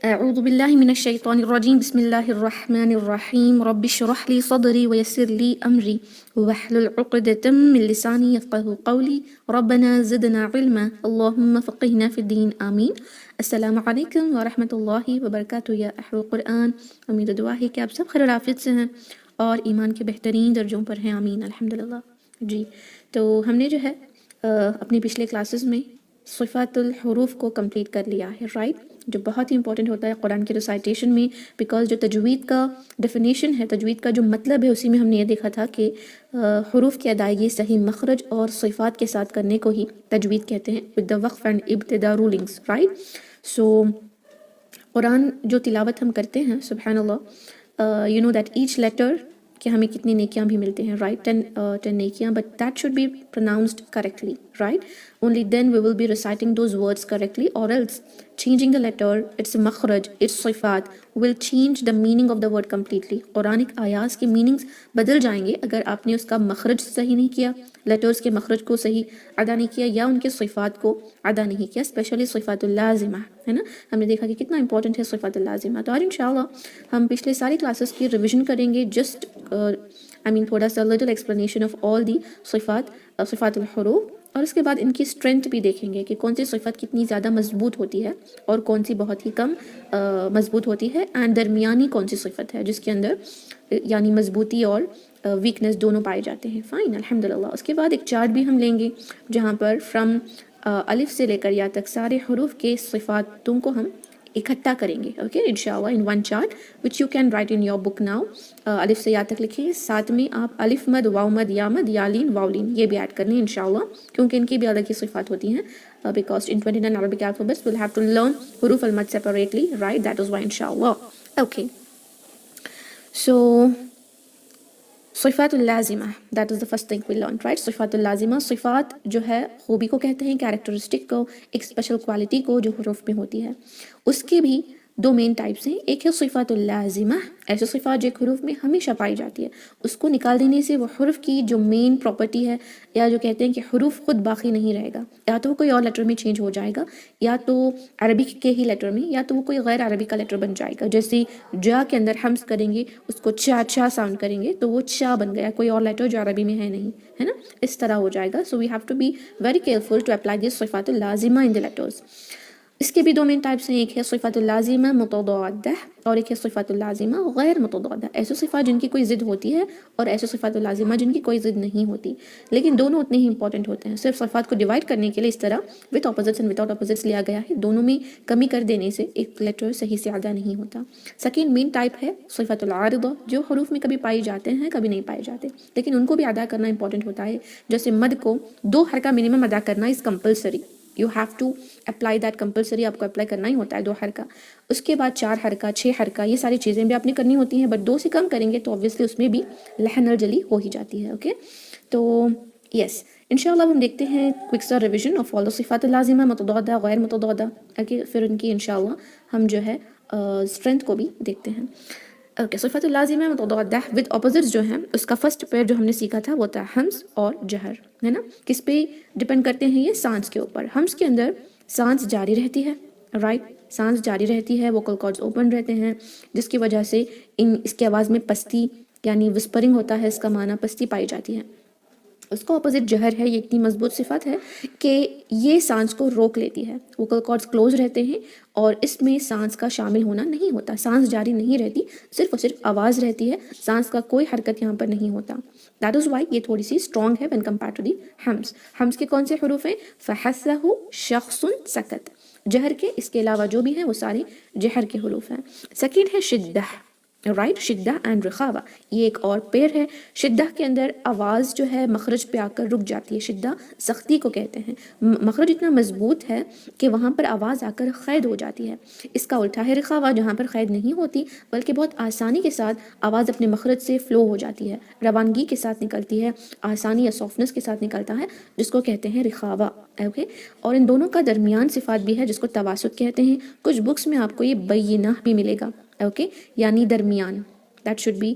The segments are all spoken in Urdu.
اعوذ باللہ من الشیطان الرجیم بسم اللہ الرحمن الرحیم رب اشرح لی صدری ویسر لی امری واحلل عقدۃ من لسانی یفقہوا قولی ربنا زدنا علما اللہم فقہنا فی الدین آمین۔ السلام علیکم ورحمۃ اللہ وبرکاتہ یا اہل القرآن، امید دعا ہے کہ آپ سب خیر و عافیت سے ہیں اور ایمان کے بہترین درجوں پر ہیں، آمین الحمدللہ۔ جی تو ہم نے جو ہے اپنی پچھلے کلاسز میں صفات الحروف کو کمپلیٹ کر لیا ہے، رائٹ، جو بہت ہی امپورٹنٹ ہوتا ہے قرآن کے ریسائٹیشن میں، بیکاز جو تجوید کا ڈیفینیشن ہے، تجوید کا جو مطلب ہے، اسی میں ہم نے یہ دیکھا تھا کہ حروف کی ادائیگی صحیح مخرج اور صفات کے ساتھ کرنے کو ہی تجوید کہتے ہیں، ود دا وقف اینڈ ابتدا رولنگس، رائٹ۔ سو قرآن جو تلاوت ہم کرتے ہیں، سبحان اللہ، you know that each letter کہ ہمیں کتنی نیکیاں بھی ملتے ہیں، رائٹ، 10 نیکیاں، but that should be pronounced correctly, right, only then we will be reciting those words correctly, or else changing the letter, its makhraj, its sifat will change the meaning of the word completely. Quranic آیات کے میننگز بدل جائیں گے اگر آپ نے اس کا مخرج صحیح نہیں کیا، لیٹرز کے مخرج کو صحیح ادا نہیں کیا، یا ان کے صفات کو ادا نہیں کیا، اسپیشلی صفات اللازمہ، ہے نا۔ ہم نے دیکھا کہ کتنا امپورٹنٹ ہے صفات اللازمہ، تو آج انشاءاللہ ہم پچھلے ساری کلاسز کی ریویژن کریں گے، جسٹ تھوڑا سا لٹل ایکسپلینیشن آف آل دی صفات الحروف، اور اس کے بعد ان کی اسٹرینتھ بھی دیکھیں گے کہ کون سی صفت کتنی زیادہ مضبوط ہوتی ہے اور کون سی بہت ہی کم مضبوط ہوتی ہے، اینڈ درمیانی کون سی صفت ہے جس کے اندر یعنی مضبوطی اور ویکنس دونوں پائے جاتے ہیں، فائن الحمدللہ۔ اس کے بعد ایک چارٹ بھی ہم لیں گے جہاں پر فرام الف سے لے کر یا تک سارے حروف کے صفاتوں کو ہم اکٹھا کریں گے، اوکے، انشاءاللہ in one chart which you can write in your book now. الف سے یا تک لکھیں، ساتھ میں آپ الف مد، واو مد، یا مد، یا لین، واو لین یہ بھی ایڈ کرنی ہے انشاءاللہ، کیونکہ ان کی بھی الگ ہی صفات ہوتی ہیں، because in 29 Arabic alphabets we'll have to learn حروف المد separately, right, that is why انشاءاللہ، okay۔ So صفات اللازمہ، that is the first thing we learned, right، صفات اللازمہ، صفات جو ہے خوبی کو کہتے ہیں، کیریکٹرسٹک کو، ایک اسپیشل کوالٹی کو جو حروف میں ہوتی ہے۔ اس کے بھی دو مین ٹائپس ہیں، ایک ہے صفات اللازمہ، ایسے صفات جو ایک حروف میں ہمیشہ پائی جاتی ہے، اس کو نکال دینے سے وہ حرف کی جو مین پراپرٹی ہے، یا جو کہتے ہیں کہ حروف خود باقی نہیں رہے گا، یا تو وہ کوئی اور لیٹر میں چینج ہو جائے گا، یا تو عربک کے ہی لیٹر میں، یا تو وہ کوئی غیر عربی کا لیٹر بن جائے گا، جیسے جا کے اندر ہمس کریں گے، اس کو چا چا ساؤنڈ کریں گے تو وہ چا بن گیا، کوئی اور لیٹر جو عربی میں ہے نہیں، ہے نا، اس طرح ہو جائے گا۔ So we have to be very careful to apply this صفات اللازمہ ان دی لیٹرز۔ اس کے بھی دو مین ٹائپس ہیں، ایک ہے صفات اللازمہ متضادہ اور ایک ہے صفات اللازمہ غیر متضادہ، ایسے صفات جن کی کوئی ضد ہوتی ہے اور ایسے صفات اللازمہ جن کی کوئی ضد نہیں ہوتی، لیکن دونوں اتنے ہی امپورٹنٹ ہوتے ہیں۔ صرف صفات کو ڈیوائڈ کرنے کے لیے اس طرح with opposites and without opposites لیا گیا ہے، دونوں میں کمی کر دینے سے ایک لیٹر صحیح سے ادا نہیں ہوتا۔ سیکنڈ مین ٹائپ ہے صفات العارضہ، جو حروف میں کبھی پائی جاتے ہیں کبھی نہیں پائے جاتے، لیکن ان کو بھی ادا کرنا امپورٹنٹ ہوتا ہے، جیسے مد کو 2 حرکہ منیمم ادا کرنا is compulsory, you have to apply that, compulsory آپ کو اپلائی کرنا ہی ہوتا ہے 2 حرکہ۔ اس کے بعد 4 حرکہ، 6 حرکہ، یہ ساری چیزیں بھی آپ نے کرنی ہوتی ہیں، بٹ 2 سے کم کریں گے تو اوبویسلی اس میں بھی لحن اور جلی ہو ہی جاتی ہے، اوکے۔ تو یس، انشاءاللہ ہم دیکھتے ہیں کوئک سا ریویژن آف آل صفات اللازمہ متضادہ غیر متضادہ، اوکے، پھر ان کی انشاءاللہ ہم جو ہے اسٹرینتھ کو بھی دیکھتے ہیں، اوکے۔ صفات اللازمہ متضادہ ود اپوزٹس جو ہیں، اس کا فرسٹ پیئر جو ہم نے سیکھا تھا وہ تھا ہمس اور جہر، ہے نا۔ کس پہ ڈپینڈ کرتے ہیں یہ؟ سانس کے اوپر۔ ہمس کے اندر سانس جاری رہتی ہے، رائٹ، سانس جاری رہتی ہے، ووکل کارڈز اوپن رہتے ہیں، جس کی وجہ سے اس کی آواز میں پستی یعنی وسپرنگ ہوتا ہے، اس کا معنی پستی پائی جاتی ہے۔ اس کا اپوزٹ جہر ہے، یہ اتنی مضبوط صفت ہے کہ یہ سانس کو روک لیتی ہے، ووکل کارڈز کلوز رہتے ہیں اور اس میں سانس کا شامل ہونا نہیں ہوتا، سانس جاری نہیں رہتی، صرف اور صرف آواز رہتی ہے، سانس کا کوئی حرکت یہاں پر نہیں ہوتا۔ دیٹ از وائی یہ تھوڑی سی اسٹرانگ ہے وین کمپیئر ٹو دی ہمس۔ ہمس کے کون سے حروف ہیں؟ فحسہ شخص سکت، جہر کے اس کے علاوہ جو بھی ہیں وہ سارے جہر کے حروف ہیں۔ سیکنڈ ہے شدہ، رائٹ، شدہ اینڈ رخاوہ، یہ ایک اور پیر ہے۔ شدہ کے اندر آواز جو ہے مخرج پہ آ کر رک جاتی ہے، شدہ سختی کو کہتے ہیں، مخرج اتنا مضبوط ہے کہ وہاں پر آواز آ کر قید ہو جاتی ہے۔ اس کا الٹا ہے رخاوہ، جہاں پر قید نہیں ہوتی بلکہ بہت آسانی کے ساتھ آواز اپنے مخرج سے فلو ہو جاتی ہے، روانگی کے ساتھ نکلتی ہے، آسانی یا سافٹنس کے ساتھ نکلتا ہے، جس کو کہتے ہیں رخاوہ، اوکے۔ اور ان دونوں کا درمیان صفات بھی ہے جس کو تواسط کہتے ہیں۔ کچھ بکس میں آپ کو یہ بینہ بھی ملے گا، اوکے، یعنی درمیان، دیٹ شوڈ بی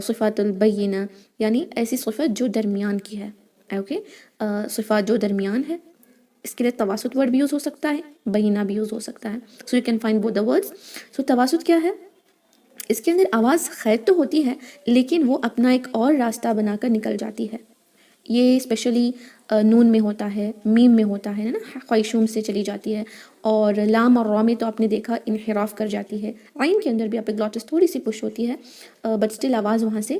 صفات البینہ، یعنی ایسی صفت جو درمیان کی ہے، اوکے، صفات جو درمیان ہے، اس کے لیے تواسط ورڈ بھی یوز ہو سکتا ہے, بہینہ بھی یوز ہو سکتا ہے. So you can find both the words. So تواسط کیا ہے؟ اس کے اندر آواز خیر تو ہوتی ہے لیکن وہ اپنا ایک اور راستہ بنا کر نکل جاتی ہے. یہ اسپیشلی نون میں ہوتا ہے, میم میں ہوتا ہے نا, خیشوم سے چلی جاتی ہے, اور لام اور را میں تو آپ نے دیکھا انحراف کر جاتی ہے. عین کے اندر بھی اپیگلوٹس تھوڑی سی پش ہوتی ہے بٹ اسٹل آواز وہاں سے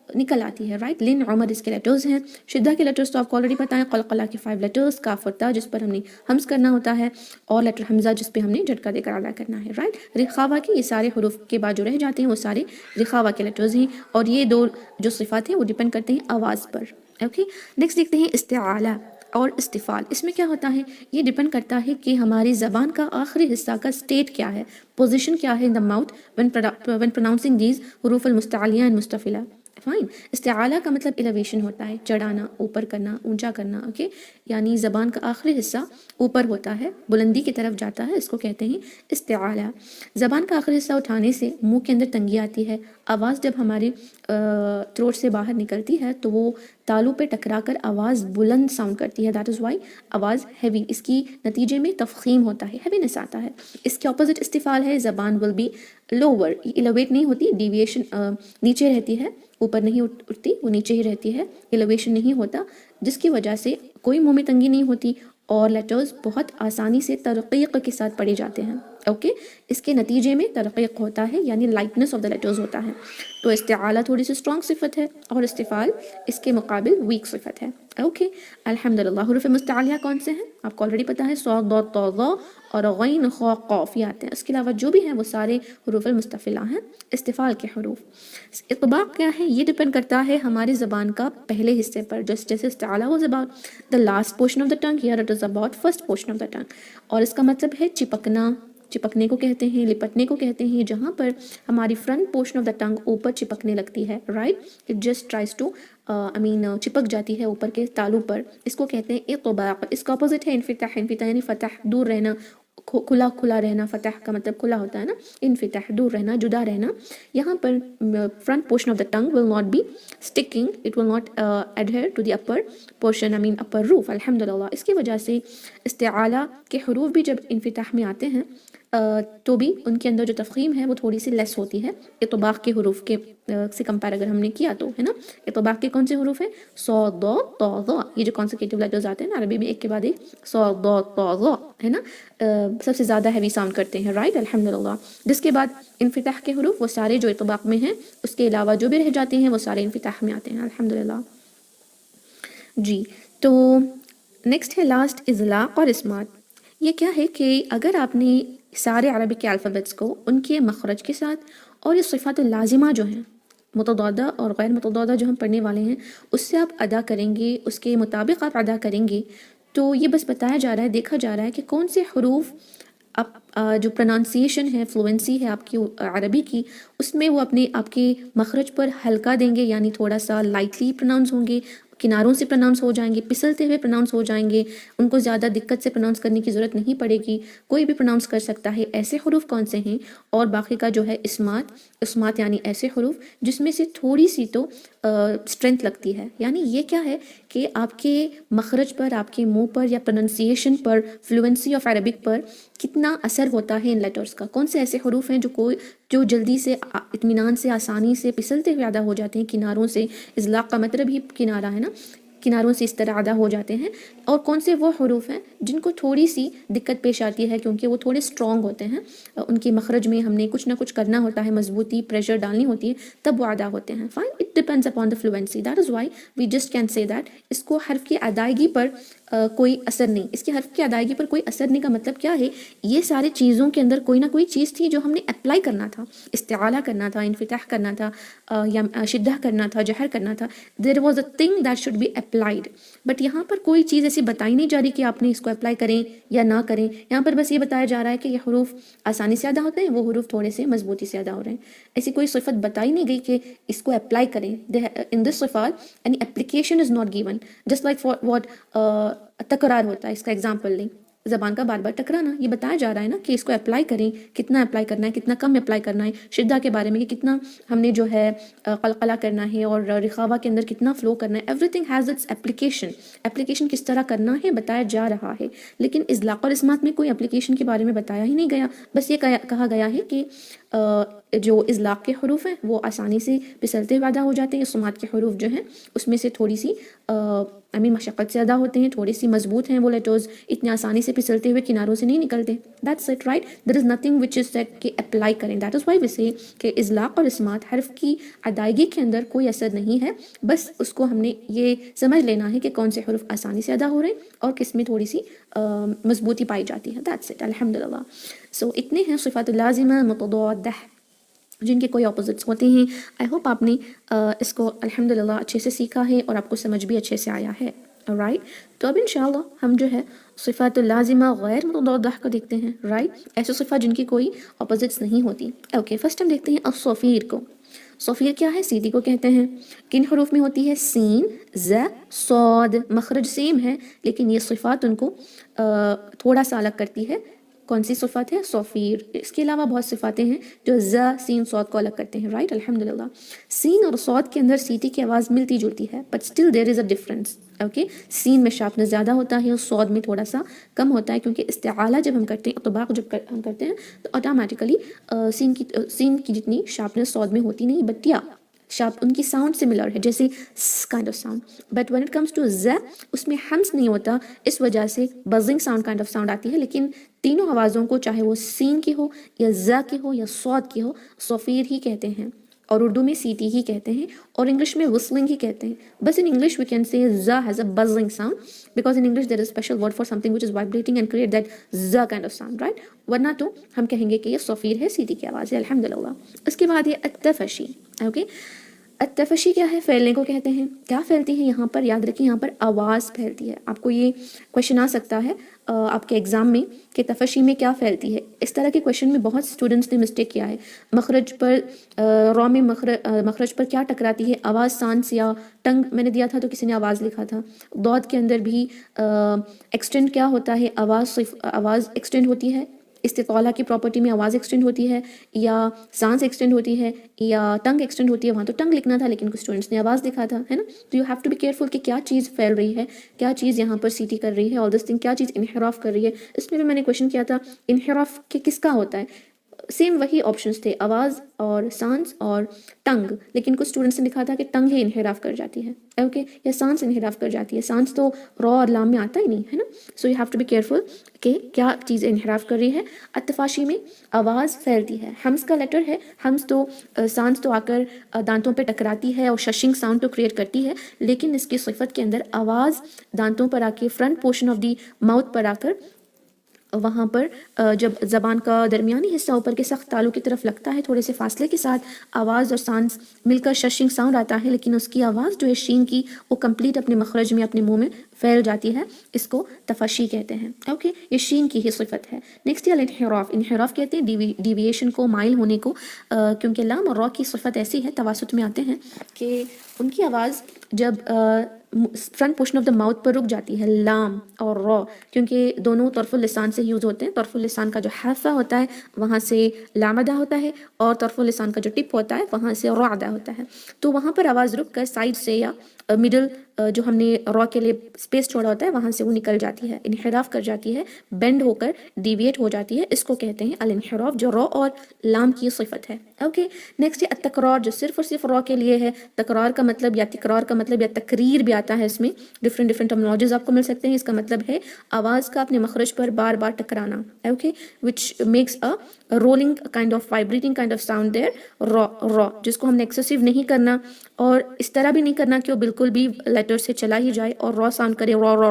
نکل آتی ہے, رائٹ. لن عمر اس کے لیٹرز ہیں. شدہ کے لیٹرز تو آپ کو آلریڈی پتہ ہے, قلقلہ کے 5 لیٹرز, کاف اور تا جس پر ہم نے ہمز کرنا ہوتا ہے, اور لیٹر حمزہ جس پہ ہم نے جھٹکا دے کر ادا کرنا ہے, رائٹ. رخاوہ کے یہ سارے حروف کے بعد جو رہ جاتے ہیں وہ سارے رخاوہ کے لیٹرز ہیں, اور یہ دو جو صفات ہیں وہ ڈپینڈ کرتے ہیں آواز پر. اوکے, نیکسٹ دیکھتے ہیں استعالہ اور استفال. اس میں کیا ہوتا ہے؟ یہ ڈپینڈ کرتا ہے کہ ہماری زبان کا آخری حصہ کا اسٹیٹ کیا ہے, پوزیشن کیا ہے in the mouth when pronouncing these حروف المستعلیہ and مستفلہ. فائن. استعالہ کا مطلب ایلیویشن ہوتا ہے, چڑھانا, اوپر کرنا, اونچا کرنا. اوکے, یعنی زبان کا آخری حصہ اوپر ہوتا ہے, بلندی کی طرف جاتا ہے, اس کو کہتے ہیں استعالہ. زبان کا آخری حصہ اٹھانے سے منہ کے اندر تنگی آتی ہے. آواز جب ہمارے تھروٹ سے باہر نکلتی ہے تو وہ تالو پہ ٹکرا کر آواز بلند ساؤنڈ کرتی ہے. دیٹ از وائی آواز ہیوی, اس کی نتیجے میں تفخیم ہوتا ہے, ہیوینس آتا ہے. اس کے اپوزٹ استفال ہے, زبان ول بی لوور, ایلیویٹ نہیں ہوتی, ڈیویشن نیچے رہتی ہے, اوپر نہیں اٹھتی, وہ نیچے ہی رہتی ہے, ایلیویشن نہیں ہوتا, جس کی وجہ سے کوئی منہ میں تنگی نہیں ہوتی اور لیٹرز بہت آسانی سے ترقیق کے ساتھ پڑھے جاتے ہیں. اوکے, اس کے نتیجے میں ترقیق ہوتا ہے, یعنی لائٹنس آف دا لیٹرز ہوتا ہے. تو استعالہ تھوڑی سی اسٹرانگ صفت ہے اور استفال اس کے مقابل ویک صفت ہے. اوکے, الحمدللہ. حروف مستعلیہ کون سے ہیں؟ آپ کو آلریڈی پتہ ہے, صاد ضاد طا ظا اور غین خا قاف یہ آتے ہیں. اس کے علاوہ جو بھی ہیں وہ سارے حروف المستفلہ ہیں. استفال کے حروف. اطباق کیا ہے؟ یہ ڈپینڈ کرتا ہے ہماری زبان کا پہلے حصے پر. جیسے استعالہ was about the last portion of the tongue, here it is about first portion of the tongue. اور اس کا مطلب ہے چپکنا, چپکنے کو کہتے ہیں, لپٹنے کو کہتے ہیں, جہاں پر ہماری front portion of the tongue اوپر چپکنے لگتی ہے, right. It just tries to چپک جاتی ہے اوپر کے تالو پر, اس کو کہتے ہیں اطباق. اس کا اپوزٹ ہے انفتاح. انفتاح یعنی فتح, دور رہنا, کھلا کھلا رہنا. فتح کا مطلب کھلا ہوتا ہے نا, انفتاح دور رہنا, جدا رہنا. یہاں پر front portion of the tongue will not be sticking, it will not adhere to the upper portion, upper roof. الحمدللہ. اس کی وجہ سے استعالہ کے حروف بھی جب انفتاح میں آتے ہیں تو بھی ان کے اندر جو تفخیم ہے وہ تھوڑی سی لیس ہوتی ہے اطباق کے حروف کے سے کمپیر اگر ہم نے کیا تو, ہے نا. اطباق کے کون سے حروف ہیں؟ صاد ضاد طا ظا, یہ جو کانسیکیوٹیو لیٹرز آتے ہیں نا عربی میں ایک کے بعد ایک, صاد ضاد طا ظا, ہے نا, سب سے زیادہ ہیوی ساؤنڈ کرتے ہیں, رائٹ. الحمدللہ. جس کے بعد انفتاح کے حروف وہ سارے جو اطباق میں ہیں, اس کے علاوہ جو بھی رہ جاتے ہیں وہ سارے انفتاح میں آتے ہیں. الحمدللہ. جی, تو نیکسٹ ہے لاسٹ اضلاق اور اسمات. یہ کیا ہے کہ اگر آپ نے سارے عربی کے الفابیٹس کو ان کے مخرج کے ساتھ اور یہ صفات لازمہ جو ہیں متضادہ اور غیر متضادہ جو ہم پڑھنے والے ہیں اس سے آپ ادا کریں گے, اس کے مطابق آپ ادا کریں گے, تو یہ بس بتایا جا رہا ہے, دیکھا جا رہا ہے کہ کون سے حروف آپ جو پروننسیشن ہے, فلوئنسی ہے آپ کی عربی کی, اس میں وہ اپنے آپ کے مخرج پر ہلکا دیں گے, یعنی تھوڑا سا لائٹلی پروناؤنس ہوں گے, کناروں سے پروناؤنس ہو جائیں گے, پسلتے ہوئے پروناؤنس ہو جائیں گے, ان کو زیادہ دقت سے پروناؤنس کرنے کی ضرورت نہیں پڑے گی, کوئی بھی پروناؤنس کر سکتا ہے. ایسے حروف کون سے ہیں؟ اور باقی کا جو ہے اسمات. اسمات یعنی ایسے حروف جس میں سے تھوڑی سی تو اسٹرینتھ لگتی ہے, یعنی یہ کیا ہے کہ آپ کے مخرج پر, آپ کے منہ پر یا پروننسیشن پر, فلوئنسی آف عربک پر کتنا اثر ہوتا ہے ان لیٹرز کا. کون سے ایسے حروف ہیں جو جلدی سے, اطمینان سے, آسانی سے پسلتے ہوئے ادا ہو جاتے ہیں کناروں سے. اضلاق کا مطلب ہی کنارہ ہے نا, کناروں سے اس طرح ادا ہو جاتے ہیں. اور کون سے وہ حروف ہیں جن کو تھوڑی سی دقت پیش آتی ہے کیونکہ وہ تھوڑے اسٹرانگ ہوتے ہیں, ان کے مخرج میں ہم نے کچھ نہ کچھ کرنا ہوتا ہے, مضبوطی, پریشر ڈالنی ہوتی ہے, تب وہ ادا ہوتے ہیں. Fine, it depends upon the fluency. That is why we just can say that اس کو حرف کی ادائیگی پر کوئی اثر نہیں, اس کے حرف کی ادائیگی پر کوئی اثر نہیں کا مطلب کیا ہے, یہ سارے چیزوں کے اندر کوئی نہ کوئی چیز تھی جو ہم نے اپلائی کرنا تھا, استعالہ کرنا تھا, انفتاح کرنا تھا, یا شدہ کرنا تھا, جہر کرنا تھا. There was a thing that should be applied. But یہاں پر کوئی چیز ایسی بتائی نہیں جا رہی کہ آپ نے اس کو اپلائی کریں یا نہ کریں. یہاں پر بس یہ بتایا جا رہا ہے کہ یہ حروف آسانی سے ادا ہوتے ہیں, وہ حروف تھوڑے سے مضبوطی سے ادا ہو رہے ہیں. ایسی کوئی صفت بتائی نہیں گئی کہ اس کو اپلائی کریں. ان دس صفات یعنی application is not given, just like what تکرار ہوتا ہے. اس کا ایگزامپل لیں, زبان کا بار بار ٹکرانا. یہ بتایا جا رہا ہے نا کہ اس کو اپلائی کریں, کتنا اپلائی کرنا ہے, کتنا کم اپلائی کرنا ہے, شدہ کے بارے میں کہ کتنا ہم نے جو ہے قلقلہ کرنا ہے اور رخاوہ کے اندر کتنا فلو کرنا ہے. Every thing has its application کس طرح کرنا ہے بتایا جا رہا ہے. لیکن اطلاق اور اسمات میں کوئی اپلیکیشن کے بارے میں بتایا ہی نہیں گیا, بس یہ کہا گیا ہے کہ جو اطلاق کے حروف ہیں وہ آسانی سے پھسلتے ہوئے ادا ہو جاتے ہیں, اسمات کے حروف جو ہیں اس میں سے تھوڑی سی مشقت سے ادا ہوتے ہیں, تھوڑی سی مضبوط ہیں وہ لیٹرز, اتنے آسانی سے پھسلتے ہوئے کناروں سے نہیں نکلتے. That's it right. There is nothing which is that کہ اپلائی کریں. دیٹ از وائی وی سے کہ اطلاق اور اسمات حرف کی ادائیگی کے اندر کوئی اثر نہیں ہے, بس اس کو ہم نے یہ سمجھ لینا ہے کہ کون سے حروف آسانی سے ادا ہو رہے ہیں اور کس میں تھوڑی سی مضبوطی پائی جاتی ہے. دیٹس اٹ الحمدللہ. سو اتنے ہیں صفات لازمہ متضادہ جن کے کوئی اپوزٹس ہوتے ہیں. آئی ہوپ آپ نے اس کو الحمدللہ اچھے سے سیکھا ہے اور آپ کو سمجھ بھی اچھے سے آیا ہے. رائٹ. تو اب انشاءاللہ ہم جو ہے صفات لازمہ غیر متضادہ کو دیکھتے ہیں. رائٹ. ایسے صفات جن کی کوئی اپوزٹس نہیں ہوتی. اوکے, فرسٹ ہم دیکھتے ہیں الصفیر کو. صفیر کیا ہے؟ سیدھی کو کہتے ہیں. کن حروف میں ہوتی ہے؟ سین, ز, صاد. مخرج سیم ہے لیکن یہ صفات ان کو تھوڑا سا الگ کرتی ہے. کون سی صفات ہے؟ صفیر. اس کے علاوہ بہت صفاتیں ہیں جو ز, سین, صاد کو الگ کرتے ہیں. رائٹ. الحمدللہ. سین اور صاد کے اندر سیٹی کی آواز ملتی جلتی ہے, but still there is a difference. Okay, سین میں شارپنس زیادہ ہوتا ہے اور صاد میں تھوڑا سا کم ہوتا ہے, کیونکہ استعالہ جب ہم کرتے ہیں, اطباق جب ہم کرتے ہیں تو آٹومیٹیکلی سین کی جتنی شارپنس صاد میں ہوتی نہیں, بٹ یا شارپ ان کی ساؤنڈ سملر ہے, جیسے kind of sound. But when it comes to z, اس میں ہمس نہیں ہوتا, اس وجہ سے buzzing sound kind of sound آتی ہے. لیکن تینوں آوازوں کو, چاہے وہ سین کی ہو یا ز کی ہو یا صاد کی ہو, صفیر ہی کہتے ہیں, اور اردو میں سیٹی ہی کہتے ہیں, اور انگلش میں وسلنگ ہی کہتے ہیں. بس in English we can say ز has a buzzing sound, because in English there is special word for something which is vibrating and create that ز کائنڈ آف ساؤنڈ. رائٹ. ورنہ تو ہم کہیں گے کہ یہ صفیر ہے, سیٹی کی آواز ہے. الحمدللہ. اس کے بعد یہ التفشی. اوکے, التفشی کیا ہے؟ پھیلنے کو کہتے ہیں. کیا پھیلتی ہے یہاں پر؟ یاد رکھیں یہاں پر آواز پھیلتی ہے. آپ کو یہ کویشچن آ سکتا ہے آپ کے ایگزام میں کہ تفشی میں کیا پھیلتی ہے. اس طرح کے کویشچن میں بہت اسٹوڈنٹس نے مسٹیک کیا ہے. مخرج پر را میں مخرج پر کیا ٹکراتی ہے؟ آواز, سانس یا ٹنگ. میں نے دیا تھا تو کسی نے آواز لکھا تھا. ضاد کے اندر بھی ایکسٹینڈ کیا ہوتا ہے؟ آواز ایکسٹینڈ ہوتی ہے. استطالہ کی پراپرٹی میں آواز ایکسٹینڈ ہوتی ہے یا سانس ایکسٹینڈ ہوتی ہے یا ٹنگ ایکسٹینڈ ہوتی ہے. وہاں تو ٹنگ لکھنا تھا لیکن کچھ اسٹوڈنٹس نے آواز لکھا تھا, ہے نا. تو you have to be careful کہ کیا چیز پھیل رہی ہے, کیا چیز یہاں پر سیٹی کر رہی ہے, آل دس تھنگ, کیا چیز انحراف کر رہی ہے. اس میں بھی میں نے کویشچن کیا تھا انحراف کے کس کا ہوتا ہے. سیم وہی آپشنس تھے, آواز اور سانس اور ٹنگ, لیکن کچھ اسٹوڈنٹس نے لکھا تھا کہ ٹنگ ہی انحراف کر جاتی ہے. اوکے, یا سانس انحراف کر جاتی ہے. سانس تو را اور لام میں آتا ہی نہیں, ہے نا. So you have to be careful کہ کیا چیز انحراف کر رہی ہے. التفاشی میں آواز پھیلتی ہے. ہمس کا لیٹر ہے. ہمس تو سانس تو آ کر دانتوں پہ ٹکراتی ہے اور ششنگ ساؤنڈ تو کریٹ کرتی ہے, لیکن اس کی صفت کے اندر آواز دانتوں پر آ کے front portion of the mouth پر آ کر وہاں پر جب زبان کا درمیانی حصہ اوپر کے سخت تالو کی طرف لگتا ہے, تھوڑے سے فاصلے کے ساتھ آواز اور سانس مل کر ششنگ ساؤنڈ آتا ہے, لیکن اس کی آواز جو ہے شین کی وہ کمپلیٹ اپنے مخرج میں, اپنے منہ میں پھیل جاتی ہے. اس کو تفشی کہتے ہیں. اوکے, یہ شین کی ہی صفت ہے. نیکسٹ ہے الانحراف. انحراف کہتے ہیں ڈیویشن کو, مائل ہونے کو, کیونکہ لام اور را کی صفت ایسی ہے, تواسط میں آتے ہیں کہ ان کی آواز جب front portion of the mouth پر رک جاتی ہے, لام اور را, کیونکہ دونوں طرف اللسان سے یوز ہوتے ہیں. طرف اللسان کا جو حافہ ہوتا ہے وہاں سے لام ادا ہوتا ہے, اور طرف اللسان کا جو ٹپ ہوتا ہے وہاں سے را ادا ہوتا ہے. تو وہاں پر آواز رک کر سائڈ سے یا مڈل جو ہم نے را کے لیے اسپیس چھوڑا ہوتا ہے وہاں سے وہ نکل جاتی ہے, انحراف کر جاتی ہے, بینڈ ہو کر ڈیویٹ ہو جاتی ہے. اس کو کہتے ہیں الانحراف, جو را اور لام کی صفت ہے. اوکے, نیکسٹ ہے التکرار, جو صرف اور صرف را کے لیے ہے. تکرار کا مطلب یا تکرار کا مطلب یا تقریر بھی آتا ہے. اس میں ڈفرینٹ ٹرمنالوجیز آپ کو مل سکتے ہیں. اس کا مطلب ہے آواز کا اپنے مخرج پر بار بار ٹکرانا. Okay, which makes a rolling kind of vibrating kind of sound there, را, جس کو ہم نے ایکسیسو نہیں کرنا اور اس طرح بھی نہیں کرنا کہ وہ بالکل بھی لیٹر سے چلا ہی جائے اور را ساؤنڈ کرے, را.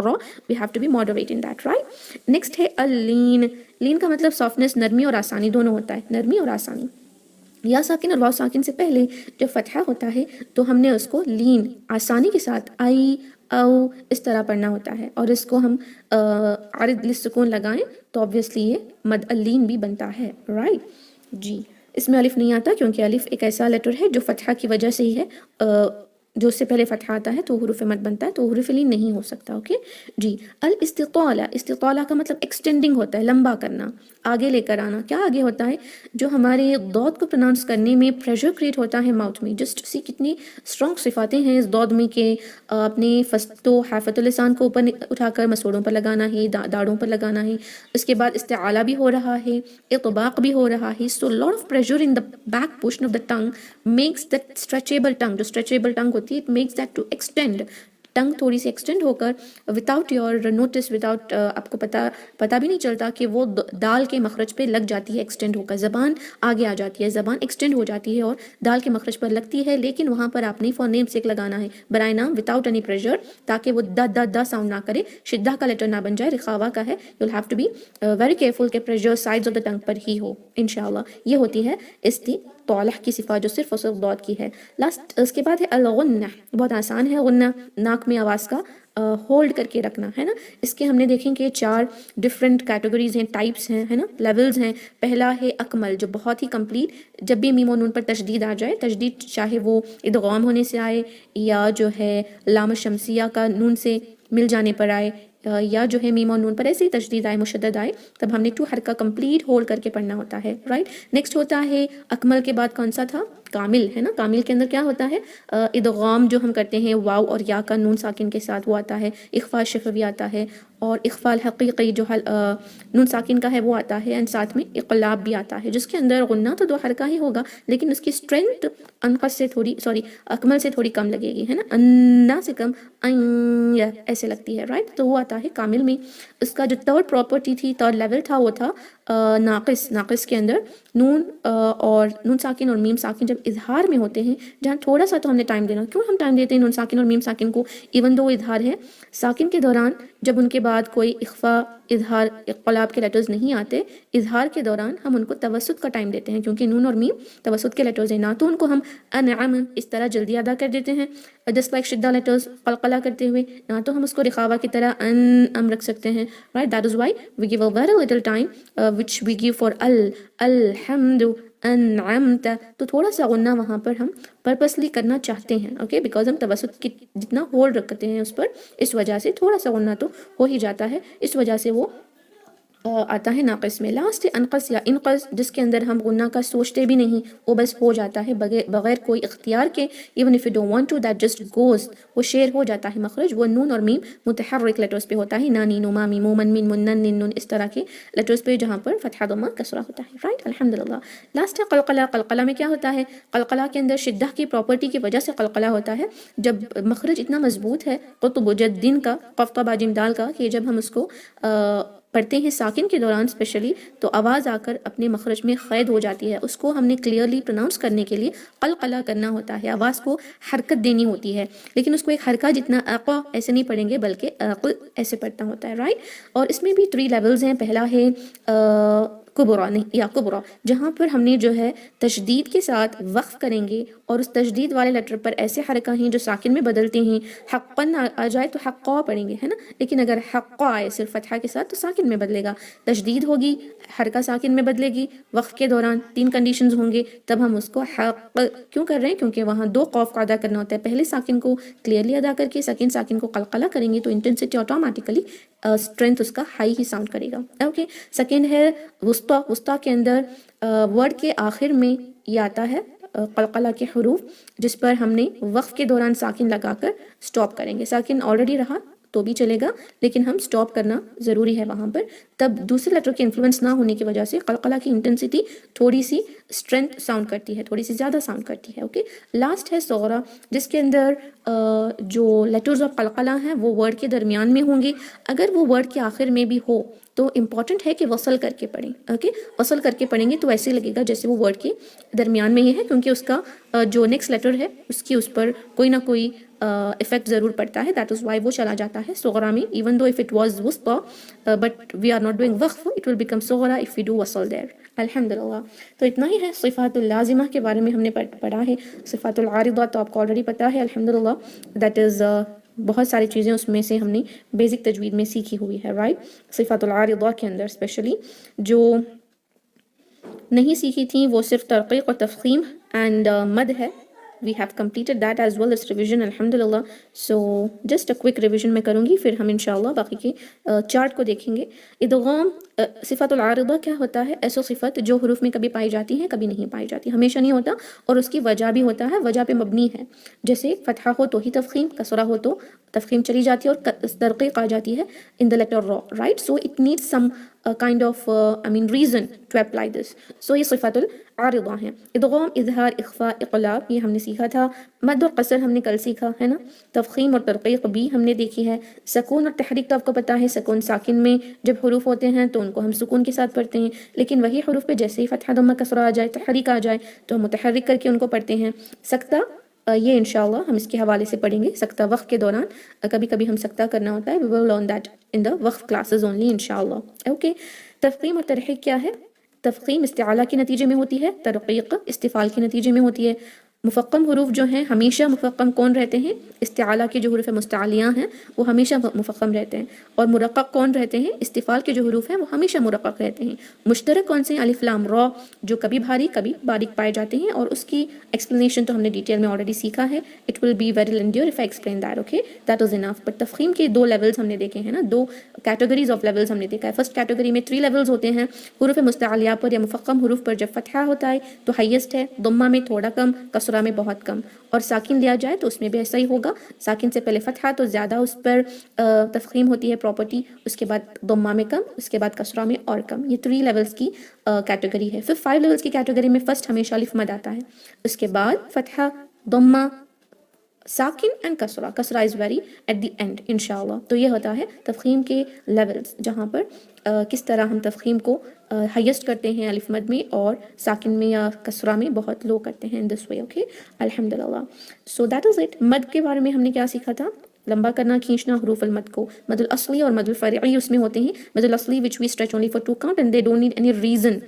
We have to be moderate in that. Right. Next ہے اللین. لین کا مطلب سافٹنس, نرمی اور آسانی دونوں ہوتا ہے. نرمی اور آسانی. یا ساکن اور واو ساکن سے پہلے جب فتحہ ہوتا ہے تو ہم نے اس کو لین, آسانی کے ساتھ آئی او اس طرح پڑھنا ہوتا ہے, اور اس کو ہم عارض للسکون لگائیں تو obviously یہ مد اللین بھی بنتا ہے. رائٹ. جی, اس میں الف نہیں آتا کیونکہ الف ایک ایسا لیٹر ہے جو فتحہ کی وجہ سے ہی ہے, جو اس سے پہلے فتح آتا ہے تو حروف مد بنتا ہے، تو حروف لین نہیں ہو سکتا. اوکے جی. الاستطالہ، استطالہ کا مطلب ایکسٹینڈنگ ہوتا ہے، لمبا کرنا، آگے لے کر آنا. کیا آگے ہوتا ہے؟ جو ہمارے دود کو پروناؤنس کرنے میں پریشر کریٹ ہوتا ہے ماؤتھ میں. جسٹ سی کتنی اسٹرانگ صفاتیں ہیں اس دود میں کہ اپنے تو حافۃ اللسان کو اوپر اٹھا کر مسوڑوں پر لگانا ہے، داڑوں پر لگانا ہے. اس کے بعد استعالہ بھی ہو رہا ہے، اطباق بھی ہو رہا ہے. So lot of pressure in the back portion of the tongue makes that stretchable tongue, جو اسٹریچیبل ٹنگ ہوتی ہے it makes that to extend. Tongue تھوڑی سی ایکسٹینڈ ہو کر وداؤٹ یور نوٹس، وداؤٹ آپ کو پتہ بھی نہیں چلتا کہ وہ دال کے مخرج پہ لگ جاتی ہے، ایکسٹینڈ ہو کر زبان آگے آ جاتی ہے، زبان ایکسٹینڈ ہو جاتی ہے اور دال کے مخرج پر لگتی ہے. لیکن وہاں پر آپ نے فونیم سیک لگانا ہے برائے نام وداؤٹ اینی پریشر، تاکہ وہ دا ساؤنڈ نہ کرے، شدہ کا لیٹر نہ بن جائے، رخاوا کا ہے. You will have to be very careful کہ pressure sides of the tongue پر ہی ہو انشاءاللہ. یہ ہوتی ہے استطالہ کی صفات جو صرف اور صرف ضاد کی ہے. لاسٹ اس کے بعد ہے الغنہ. بہت آسان ہے غنہ، ناک میں آواز کا ہولڈ کر کے رکھنا ہے نا. اس کے ہم نے دیکھیں کہ 4 ڈفرینٹ کیٹیگریز ہیں، ٹائپس ہیں ہے نا، لیولز ہیں. پہلا ہے اکمل، جو بہت ہی کمپلیٹ. جب بھی میم و نون پر تشدید آ جائے، تشدید چاہے وہ ادغام ہونے سے آئے یا جو ہے لام شمسیہ کا نون سے مل جانے پر آئے، یا جو ہے میم و نون پر ایسے ہی تشدید آئے، مشدد آئے، تب ہم نے 2 حرکہ کمپلیٹ ہولڈ کر کے پڑھنا ہوتا ہے. رائٹ. نیکسٹ ہوتا ہے اکمل کے بعد کون سا تھا؟ کامل ہے نا. کامل کے اندر کیا ہوتا ہے؟ ادغام جو ہم کرتے ہیں واو اور یا کا نون ساکن کے ساتھ وہ آتا ہے، اخفاء شفوی آتا ہے، اور اخفاء الحقیقی جو نون ساکن کا ہے وہ آتا ہے، اینڈ ساتھ میں اقلاب بھی آتا ہے، جس کے اندر غنہ تو 2 حرکہ ہی ہوگا لیکن اس کی اسٹرینتھ انقص سے تھوڑی اکمل سے تھوڑی کم لگے گی ہے نا. انا سے کم ایسے لگتی ہے. رائٹ. تو وہ آتا ہے کامل میں. اس کا جو 3rd پراپرٹی تھی، 3rd لیول تھا، وہ تھا ناقص. ناقص کے اندر نون اور نون ساکن اور میم ساکن جب اظہار میں ہوتے ہیں، جہاں تھوڑا سا تو ہم نے ٹائم دینا. کیوں ہم ٹائم دیتے ہیں نون ساکن اور میم ساکن کو؟ ایون دو اظہار ہے، ساکن کے دوران جب ان کے بعد کوئی اخفاء، اظہار، اقلاب کے لیٹرز نہیں آتے، اظہار کے دوران ہم ان کو توسط کا ٹائم دیتے ہیں، کیونکہ نون اور میم توسط کے لیٹرز ہیں. نہ تو ان کو ہم انعم اس طرح جلدی ادا کر دیتے ہیں جسٹ لائک شدہ لیٹرز قلقلہ کرتے ہوئے، نہ تو ہم اس کو رخاوہ کی طرح ام رکھ سکتے ہیں. Right. That is why we gave a very little time which we gave for الحمد انعمت. تو تھوڑا سا غنہ وہاں پر ہم پرپسلی کرنا چاہتے ہیں. اوکے. بیکاز ہم توسط کی جتنا ہولڈ رکھتے ہیں اس پر، اس وجہ سے تھوڑا سا غنہ تو ہو ہی جاتا ہے، اس وجہ سے وہ آتا ہے ناقص میں. لاسٹ انقص یا انقص، جس کے اندر ہم غنہ کا سوچتے بھی نہیں، وہ بس ہو جاتا ہے بغیر کوئی اختیار کے. Even if you don't want to that just goes, وہ شیر ہو جاتا ہے مخرج. وہ نون اور میم متحرک لیٹرز پہ ہوتا ہے، نانی، نوما، میمو، من، من، منن، نن، اس طرح کے لیٹرز پہ جہاں پر فتحہ ضمہ کسرہ ہوتا ہے. رائٹ. الحمدللہ. لاسٹ ہے قلقلہ. قلقلہ میں کیا ہوتا ہے؟ قلقلہ کے اندر شدہ کی پراپرٹی کی وجہ سے قلقلہ ہوتا ہے. جب مخرج اتنا مضبوط ہے قطب جدین کا، قف طا با جیم دال کا، کہ جب ہم اس کو پڑھتے ہیں ساکن کے دوران اسپیشلی، تو آواز آ کر اپنے مخرج میں قید ہو جاتی ہے. اس کو ہم نے کلیئرلی پروناؤنس کرنے کے لیے قلقلہ کرنا ہوتا ہے، آواز کو حرکت دینی ہوتی ہے. لیکن اس کو ایک حرکہ جتنا اقا ایسے نہیں پڑھیں گے بلکہ ایسے پڑھنا ہوتا ہے. رائٹ. اور اس میں بھی 3 لیولز ہیں. پہلا ہے کبرا، نہیں یا کبرا، جہاں پر ہم نے جو ہے تشدید کے ساتھ وقف کریں گے اور اس تشدید والے لیٹر پر ایسے حرکہ ہیں جو ساکن میں بدلتے ہیں. حقن آ جائے تو حقا پڑھیں گے ہے نا، لیکن اگر حقا آئے صرف فتحہ کے ساتھ تو ساکن میں بدلے گا. تشدید ہوگی، حرکہ ساکن میں بدلے گی، وقف کے دوران 3 کنڈیشنز ہوں گے، تب ہم اس کو حق کیوں کر رہے ہیں؟ کیونکہ وہاں 2 قوف کا ادا کرنا ہوتا ہے. پہلے ساکن کو کلیئرلی ادا کر کے سیکنڈ ساکن کو قلقلہ کریں گے تو انٹینسٹی آٹومیٹیکلی اسٹرینتھ اس کا ہائی ہی ساؤنڈ کرے گا. اوکے. سیکنڈ ہے وسطی. وسطی کے اندر ورڈ کے آخر میں یہ آتا ہے قلقلہ کے حروف، جس پر ہم نے وقف کے دوران ساکن لگا کر سٹاپ کریں گے. ساکن آلریڈی رہا تو بھی چلے گا لیکن ہم سٹاپ کرنا ضروری ہے وہاں پر. تب دوسرے لیٹر کے انفلوئنس نہ ہونے کی وجہ سے قلقلہ کی انٹینسٹی تھوڑی سی اسٹرینتھ ساؤنڈ کرتی ہے، تھوڑی سی زیادہ ساؤنڈ کرتی ہے. اوکے. لاسٹ ہے صغرا، جس کے اندر جو لیٹرز آف قلقلہ ہیں وہ ورڈ کے درمیان میں ہوں گے. اگر وہ ورڈ کے آخر میں بھی ہو تو امپورٹنٹ ہے کہ وصل کر کے پڑھیں. اوکے. وصل کر کے پڑھیں گے تو ایسے لگے گا جیسے وہ ورڈ کے درمیان میں ہی ہے، کیونکہ اس کا جو نیکسٹ لیٹر ہے اس کی اس پر کوئی نہ کوئی افیکٹ ضرور پڑتا ہے. دیٹ از وائی وہ چلا جاتا ہے صغرا میں. Even though if it was وسطی but we are not doing وقف، اٹ ول بیکم صغرا اف وی ڈو وصل دیر. الحمدللہ. تو اتنا ہی ہے صفات اللازمہ کے بارے میں ہم نے پڑھا ہے. صفات العارضہ تو آپ کو آلریڈی پتہ ہے الحمدللہ. دیٹ از بہت ساری چیزیں اس میں سے ہم نے بیسک تجوید میں سیکھی ہوئی ہے. رائٹ. صفات العارضہ کے اندر اسپیشلی جو نہیں سیکھی تھیں وہ صرف ترقیق و تفخیم اینڈ مد ہے. we have completed that as well as revision alhamdulillah. So just a quick revision میں کروں گی, پھر ہم انشاءاللہ باقی کے چارٹ کو دیکھیں گے. ادغام صفت العارضہ کیا ہوتا ہے؟ ایسو صفت جو حروف میں کبھی پائی جاتی ہیں کبھی نہیں پائی جاتی, ہمیشہ نہیں ہوتا, اور اس کی وجہ بھی ہوتا ہے, وجہ پہ مبنی ہے. جیسے فتحہ ہو تو ہی تفخیم, کسرہ ہو تو تفخیم چلی جاتی ہے اور ترقیق آ جاتی ہے in the letter ra, right? So it needs some kind of reason to apply this. So یہ صفت العارضہ ہیں. ادغام, اظہار, اخفاء, اقلاب یہ ہم نے سیکھا تھا. مد اور قصر ہم نے کل سیکھا ہے نا. تفخیم اور ترقیق بھی ہم نے دیکھی ہے. سکون اور تحریک تو آپ کو پتہ ہے, سکون ساکن میں جب حروف ہوتے ہیں تو ان کو ہم سکون کے ساتھ پڑھتے ہیں, لیکن وہی حروف پہ جیسے ہی فتحہ ضمہ کسرہ آ جائے, تحریک آ جائے تو ہم متحرک کر کے ان کو پڑھتے ہیں. سکتہ یہ انشاءاللہ ہم اس کے حوالے سے پڑھیں گے. سکتہ وقف کے دوران کبھی کبھی ہم سکتہ کرنا ہوتا ہے. We will learn that in the وقف classes only انشاءاللہ. اوکے. تفخیم اور ترحیق کیا ہے؟ تفخیم استعالا کے نتیجے میں ہوتی ہے, ترقیق استفعال کے نتیجے میں ہوتی ہے. مفخم حروف جو ہیں ہمیشہ مفخم کون رہتے ہیں؟ استعالا کے جو حروف مستعلیاں ہیں وہ ہمیشہ مفخم رہتے ہیں. اور مرقق کون رہتے ہیں؟ استفعال کے جو حروف ہیں وہ ہمیشہ مرقق رہتے ہیں. مشترک کون سے؟ الف لام را, جو کبھی بھاری کبھی باریک پائے جاتے ہیں, اور اس کی ایکسپلینیشن تو ہم نے ڈیٹیل میں آلریڈی سیکھا ہے. It will be very lengthier if I explain that. Okay, that is enough. But تفخیم کے 2 لیولز ہم نے دیکھے ہیں نا, 2 کیٹیگریز آف لیولز ہم نے دیکھا ہے. فرسٹ کیٹیگری میں 3 لیولز ہوتے ہیں. حروف مستعلیہ پر یا مفخم حروف پر جب فتحہ ہوتا ہے تو ہائیسٹ ہے, ضمہ میں تھوڑا کم, کسرہ میں بہت کم, اور ساکن لیا جائے تو اس میں بھی ایسا ہی ہوگا. ساکن سے پہلے فتحہ تو زیادہ اس پر تفخیم ہوتی ہے پراپرٹی, اس کے بعد ضمہ میں کم, اس کے بعد کسرہ میں اور کم. یہ 3 لیولز کی کیٹیگری ہے. پھر 5 لیولز کی کیٹیگری میں فرسٹ ہمیشہ الف مد آتا ہے, اس کے بعد فتحہ, ضمہ, ساکن اینڈ کسرہ. کسرہ is very at the end انشاءاللہ. تو یہ ہوتا ہے تفخیم کے لیولز, جہاں پر کس طرح ہم تفخیم کو ہائیسٹ کرتے ہیں الف مد میں, اور ساکن میں یا کسرہ میں بہت لو کرتے ہیں. ان دس وے. اوکے الحمدللہ. So that is it. مد کے بارے میں ہم نے کیا سیکھا تھا؟ لمبا کرنا, کھینچنا حروف المد کو. مد الاصلی اور مد الفرعی اس میں ہوتے ہیں. مد الاصلی which we stretch only for 2 count and they don't need any reason.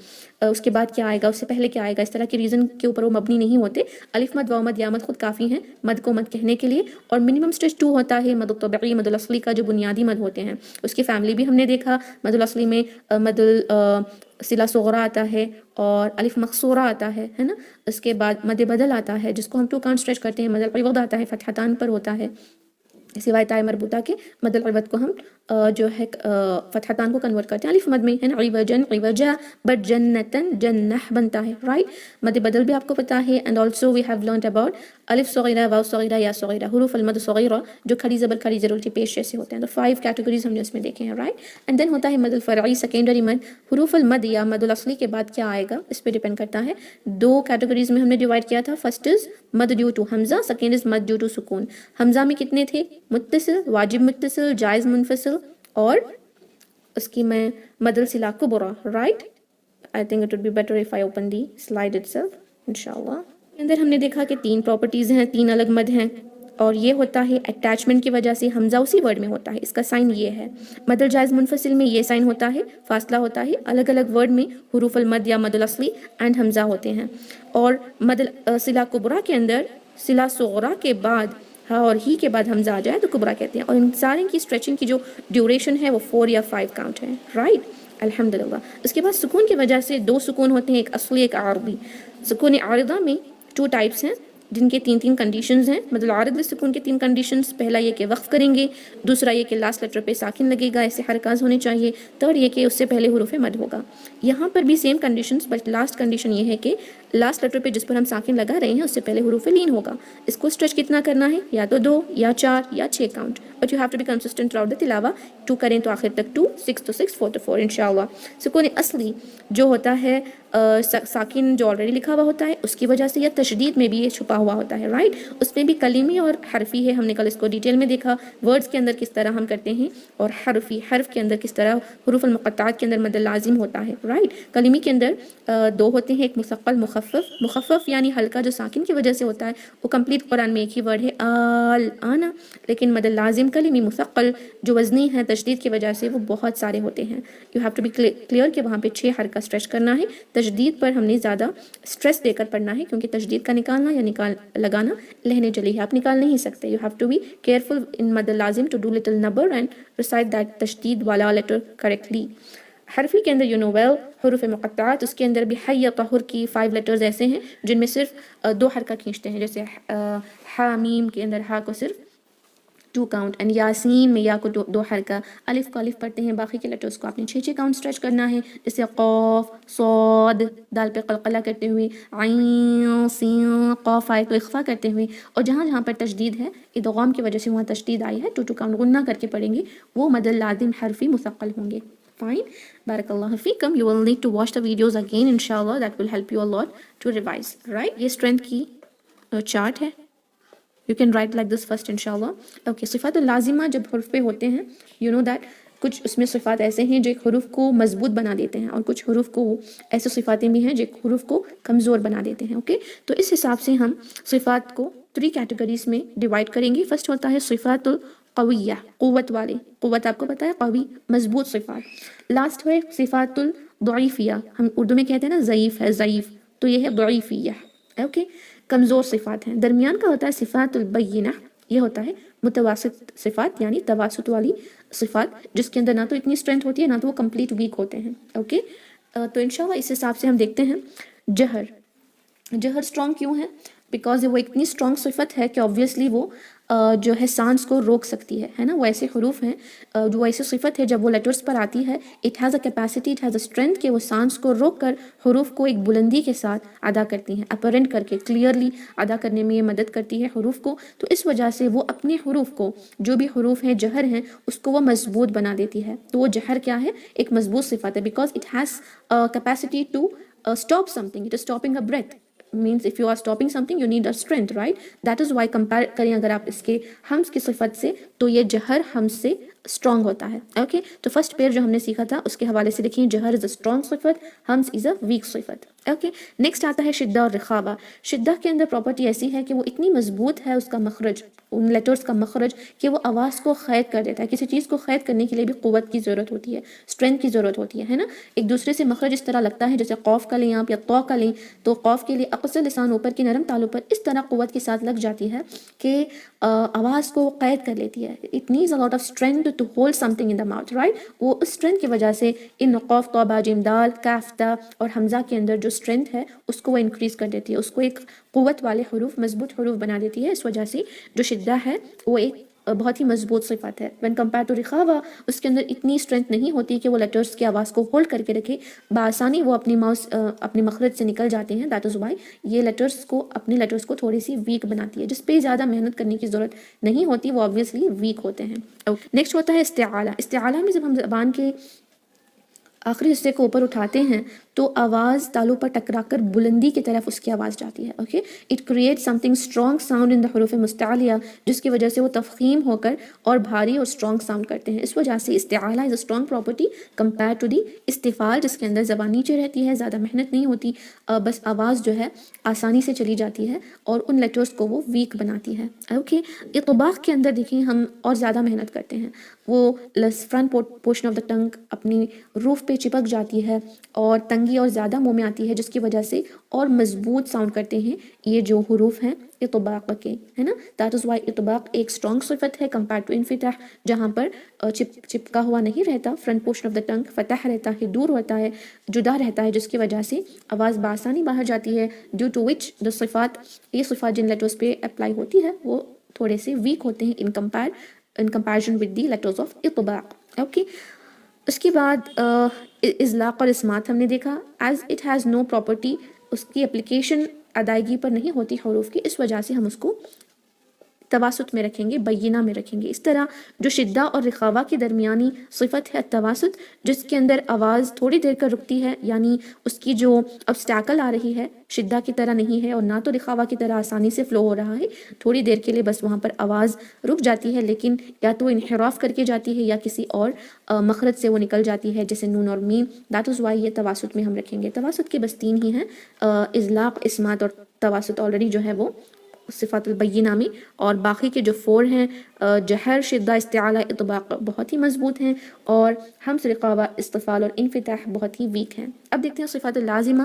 اس کے بعد کیا آئے گا, اس سے پہلے کیا آئے گا, اس طرح کے ریزن کے اوپر وہ مبنی نہیں ہوتے. الف مد, واو مد, یا مد خود کافی ہیں مد کو مد کہنے کے لیے. اور منیمم اسٹریچ 2 ہوتا ہے مد الطبعی, مد الاصلی کا جو بنیادی مد ہوتے ہیں. اس کی فیملی بھی ہم نے دیکھا. مد الاصلی میں مد صلہ صغرا آتا ہے اور الف مقصورہ آتا ہے نا. اس کے بعد مد بدل آتا ہے جس کو ہم 2 count اسٹریچ کرتے ہیں. مد العوض آتا ہے, فتحتان پر ہوتا ہے, سوائے تائے مربوطہ کے. مد العوض کو ہم جو ہے فتحتان کو کنورٹ کرتے ہیں الف مد میں, ہے نا. عوجن, عوجا, بٹ جنتن, جنح بنتا ہے, رائٹ. مد بدل بھی آپ کو پتا ہے. And also we have learned about الف صغیرہ, واو صغیرہ, یا صغیرہ, حروف المد صغیرہ جو کھڑی زبر کھڑی زیر الٹی پیش جیسے ہوتے ہیں. تو 5 کیٹیگریز ہم نے اس میں دیکھے ہیں, رائٹ. اینڈ دین ہوتا ہے مد الفرعی, سیکنڈری مد. حروف المد یا مد الاصلی کے بعد کیا آئے گا اس پہ ڈیپینڈ کرتا ہے. 2 کیٹیگریز میں ہم نے ڈیوائڈ کیا تھا. فرسٹ از مد ڈیو ٹو حمزہ, سیکنڈ از مد ڈیو ٹو سکون. حمزہ میں کتنے تھے؟ متصل, واجب متصل, جائز منفصل, اور اس کی میں مد الصلہ کبرا, right. I think it would be better if I open the slide itself انشاءاللہ. اندر ہم نے دیکھا کہ 3 پراپرٹیز ہیں, 3 الگ مد ہیں, اور یہ ہوتا ہے اٹیچمنٹ کی وجہ سے. حمزہ اسی ورڈ میں ہوتا ہے, اس کا سائن یہ ہے. مد الجائز منفصل میں یہ سائن ہوتا ہے, فاصلہ ہوتا ہے. الگ الگ ورڈ میں حروف المد یا مد الاصلی اینڈ حمزہ ہوتے ہیں. اور مد الصلہ کبرا کے اندر صلہ صغرا کے بعد ہاں اور ہی کے بعد حمزہ آ جائے تو کبرا کہتے ہیں. اور ان سارے کی اسٹریچنگ کی جو ڈیوریشن ہے وہ 4 یا 5 count ہے, رائٹ. الحمدللہ. اس کے بعد سکون کی وجہ سے 2 سکون ہوتے ہیں, ایک اصلی ایک عارضی. سکون عارضہ میں 2 ٹائپس ہیں جن کے 3 کنڈیشنز ہیں. مطلب عارض سکون کے 3 کنڈیشنز. پہلا یہ کہ وقف کریں گے, دوسرا یہ کہ لاسٹ لیٹر پہ ساکن لگے گا, ایسے حرکات ہونے چاہیے, تھرڈ یہ کہ اس سے پہلے حروف مد ہوگا. یہاں پر بھی same conditions, but last condition یہ ہے کہ لاسٹ لیٹر پہ جس پر ہم ساکن لگا رہے ہیں اس سے پہلے حروف لین ہوگا. اس کو اسٹریچ کتنا کرنا ہے؟ یا تو 2 یا 4 یا 6 count, but you have to be consistent throughout the تلاوہ. 2 کریں تو آخر تک 2, 6 تو 6, 4 تو 4 انشاءاللہ. سکون اصلی جو ہوتا ہے ساکن جو آلریڈی لکھا ہوا ہوتا ہے اس کی وجہ سے, یا تشدید میں بھی یہ چھپا ہوا ہوتا ہے, رائٹ. اس میں بھی کلیمی اور حرفی ہے, ہم نے کل اس کو ڈیٹیل میں دیکھا. ورڈز کے اندر کس طرح ہم کرتے ہیں, اور حرفی حرف کے اندر کس طرح حروف المقطعات کے اندر مد لازم ہوتا ہے, رائٹ. کلیمی کے اندر 2 ہوتے ہیں, ایک مثقل, مخفف. مخفف یعنی ہلکا جو ساکن کی وجہ سے ہوتا ہے, وہ کمپلیٹ قرآن میں ایک ہی ورڈ ہے آل, آنا. لیکن مد لازم کلیمی مثقل جو وزنی ہے تشدید کی وجہ سے وہ بہت سارے ہوتے ہیں. You have to be clear کہ وہاں پہ 6 حرکہ اسٹریچ کرنا ہے. تشدید پر ہم نے زیادہ اسٹریس دے کر پڑھنا ہے, کیونکہ تشدید کا نکالنا یا لگانا لہنے جلی ہے, آپ نکال نہیں سکتے. You have to be careful in مد لازم ٹو ڈو لٹل نبر اینڈ ریسائٹ دیٹ تشدید والا لیٹر کریکٹلی. حرفی کے اندر ویل حروف مقطعات، اس کے اندر بھی حی طہر کی 5 لیٹرز ایسے ہیں جن میں صرف 2 حرکہ کھینچتے ہیں، جیسے حامیم کے اندر ہا کو صرف 2 کاؤنٹ، اینڈ یاسین میں یا کو 2 حرکہ، الف کو الف پڑھتے ہیں، باقی کے لیٹرز کو آپ نے 6 کاؤنٹ اسٹریچ کرنا ہے، جیسے قاف، صاد، دال پہ قلقلہ کرتے ہوئے، عین، سین، قاف آئے تو اخفا کرتے ہوئے، اور جہاں جہاں پر تشدید ہے ادغام کی وجہ سے وہاں تشدید آئی ہے 2 کاؤنٹ غنہ کر کے پڑھیں گے، وہ مد لازم حرفی مثقل ہوں گے. Fine. Barakallahu feekum. You will need to watch the videos again, inshallah. That will help you a lot to revise. Right? یہ strength کی chart ہے. You can write like this first, inshallah. Okay. صفات لازمہ جب حروف پہ ہوتے ہیں, you know that کچھ اس میں صفات ایسے ہیں جو ایک حروف کو مضبوط بنا دیتے ہیں, اور کچھ حروف کو ایسے صفاتیں بھی ہیں جو ایک حروف کو کمزور بنا دیتے ہیں. اوکے, تو اس حساب سے ہم صفات کو 3 کیٹیگریز میں ڈیوائڈ کریں گے. فرسٹ ہوتا ہے صفات قویہ, قوت والے, قوت آپ کو پتہ ہے قوی, مضبوط صفات. لاسٹ ہے صفات الضعیفیہ, ہم اردو میں کہتے ہیں نا ضعیف ہے, ضعیف, تو یہ ہے ضعیفیہ. اوکے, کمزور صفات ہیں. درمیان کا ہوتا ہے صفات البینہ, یہ ہوتا ہے متوسط صفات, یعنی تواسط والی صفات, جس کے اندر نہ تو اتنی اسٹرینتھ ہوتی ہے نہ تو وہ کمپلیٹ ویک ہوتے ہیں. اوکے, تو انشاءاللہ اس حساب سے ہم دیکھتے ہیں. جہر, جہر اسٹرانگ کیوں ہے؟ بیکاز وہ اتنی اسٹرانگ صفت ہے کہ آبویسلی وہ جو ہے سانس کو روک سکتی ہے نا. وہ ایسے حروف ہیں, جو ایسی صفت ہے جب وہ لیٹرز پر آتی ہے, it has a capacity, it has a strength کہ وہ سانس کو روک کر حروف کو ایک بلندی کے ساتھ ادا کرتی ہیں, اپرنٹ کر کے کلیئرلی ادا کرنے میں یہ مدد کرتی ہے حروف کو. تو اس وجہ سے وہ اپنے حروف کو, جو بھی حروف ہیں جہر ہیں, اس کو وہ مضبوط بنا دیتی ہے. تو وہ جہر کیا ہے؟ ایک مضبوط صفت ہے, because it has capacity to stop something, it is stopping a breath. means if you are stopping something you need a strength, right? that is why compare کریں اگر آپ اس کے ہمس کی صفت سے, تو یہ جہر ہمس سے اسٹرانگ ہوتا ہے. اوکے, تو فرسٹ پیر جو ہم نے سیکھا تھا اس کے حوالے سے دیکھیں, جہر از اے اسٹرانگ صفت, ہمس از اے ویک صفت. اوکے, نیکسٹ آتا ہے شدہ اور رخاوہ. شدہ کے اندر پراپرٹی ایسی ہے کہ وہ اتنی مضبوط ہے, اس کا مخرج, ان لیٹرز کا مخرج, کہ وہ آواز کو قید کر دیتا ہے. کسی چیز کو قید کرنے کے لیے بھی قوت کی ضرورت ہوتی ہے, اسٹرینتھ کی ضرورت ہوتی ہے نا. ایک دوسرے سے مخرج اس طرح لگتا ہے, جیسے قوف کا لیں آپ یا طا کا لیں, تو قوف کے لیے اقصر لسان اوپر کی نرم تالوں پر اس طرح قوت کے ساتھ لگ جاتی ہے کہ آواز کو قید کر لیتی ہے. It needs a lot of strength to hold something in the mouth, right. وہ اس اسٹرینتھ کی وجہ سے ان قوف, طا, با, جیم, دال, کاف, تا اور حمزہ کے اندر جو اسٹرینتھ ہے اس کو وہ انکریز کر دیتی ہے, اس کو ایک قوت والے حروف, مضبوط حروف بنا دیتی ہے. اس وجہ سے جو شدہ ہے وہ ایک بہت ہی مضبوط صفت ہے. وین کمپیئر ٹو رخاوہ, اس کے اندر اتنی اسٹرینتھ نہیں ہوتی کہ وہ لیٹرز کی آواز کو ہولڈ کر کے رکھے, بآسانی وہ اپنی ماؤس اپنے مخرج سے نکل جاتے ہیں. دیٹ از وائی یہ لیٹرز کو, اپنے لیٹرز کو تھوڑی سی ویک بناتی ہے. جس پہ زیادہ محنت کرنے کی ضرورت نہیں ہوتی وہ آبویسلی ویک ہوتے ہیں. نیکسٹ ہوتا ہے استعالہ. استعالہ میں جب ہم زبان کے آخری حصے کو اوپر اٹھاتے ہیں تو آواز تالوں پر ٹکرا کر بلندی کی طرف اس کی آواز جاتی ہے. Okay, it create something strong sound in the حروف مستعلیہ, جس کی وجہ سے وہ تفخیم ہو کر اور بھاری اور اسٹرانگ ساؤنڈ کرتے ہیں. اس وجہ سے استعالہ is a strong property compare to the استفال, جس کے اندر زبان نیچے رہتی ہے, زیادہ محنت نہیں ہوتی, بس آواز جو ہے آسانی سے چلی جاتی ہے اور ان لیٹرز کو وہ ویک بناتی ہے. اوکے, اطباق کے اندر دیکھیں ہم اور زیادہ محنت کرتے ہیں, وہ فرنٹ پورشن آف دا ٹنگ اپنی روف پہ چپک جاتی ہے اور تنگی اور زیادہ منہ میں آتی ہے, جس کی وجہ سے اور مضبوط ساؤنڈ کرتے ہیں یہ جو حروف ہیں اطباق کے, ہے نا. دیٹ از وائی اطباق ایک اسٹرانگ صفت ہے کمپیئر ٹو انفتاح, جہاں پر چپکا ہوا نہیں رہتا, فرنٹ پورشن آف دا ٹنگ فتح رہتا ہے, دور ہوتا ہے, جدا رہتا ہے, جس کی وجہ سے آواز بآسانی باہر جاتی ہے. ڈیو ٹو وچ دا صفات, یہ صفات جن لیٹرز پہ اپلائی ہوتی ہے وہ تھوڑے سے ویک ہوتے ہیں in comparison with the letters of اطباق. اوکے, اس کے بعد اطلاق اور اسمات ہم نے دیکھا. As it has no property, اس کی اپلیکیشن ادائیگی پر نہیں ہوتی حروف کی, اس وجہ سے ہم اس کو تواسط میں رکھیں گے, بینہ میں رکھیں گے. اس طرح جو شدہ اور رخاوہ کی درمیانی صفت ہے التواسط, جس کے اندر آواز تھوڑی دیر کر رکتی ہے, یعنی اس کی جو ابسٹیکل آ رہی ہے شدہ کی طرح نہیں ہے اور نہ تو رخاوہ کی طرح آسانی سے فلو ہو رہا ہے. تھوڑی دیر کے لیے بس وہاں پر آواز رک جاتی ہے, لیکن یا تو انحراف کر کے جاتی ہے یا کسی اور مخرج سے وہ نکل جاتی ہے, جیسے نون اور میم. دیٹ از وائی یہ تواسط میں ہم رکھیں گے. تواسط کے بس 3 ہی ہیں, اطلاق, اسمات اور تواسط آلریڈی جو ہے وہ صفات البینہ میں, اور باقی کے جو 4 ہیں جہر, شدہ, استعالہ, اطباق بہت ہی مضبوط ہیں, اور ہمس, رخاوہ, استفال اور انفتاح بہت ہی ویک ہیں. اب دیکھتے ہیں صفات اللازمہ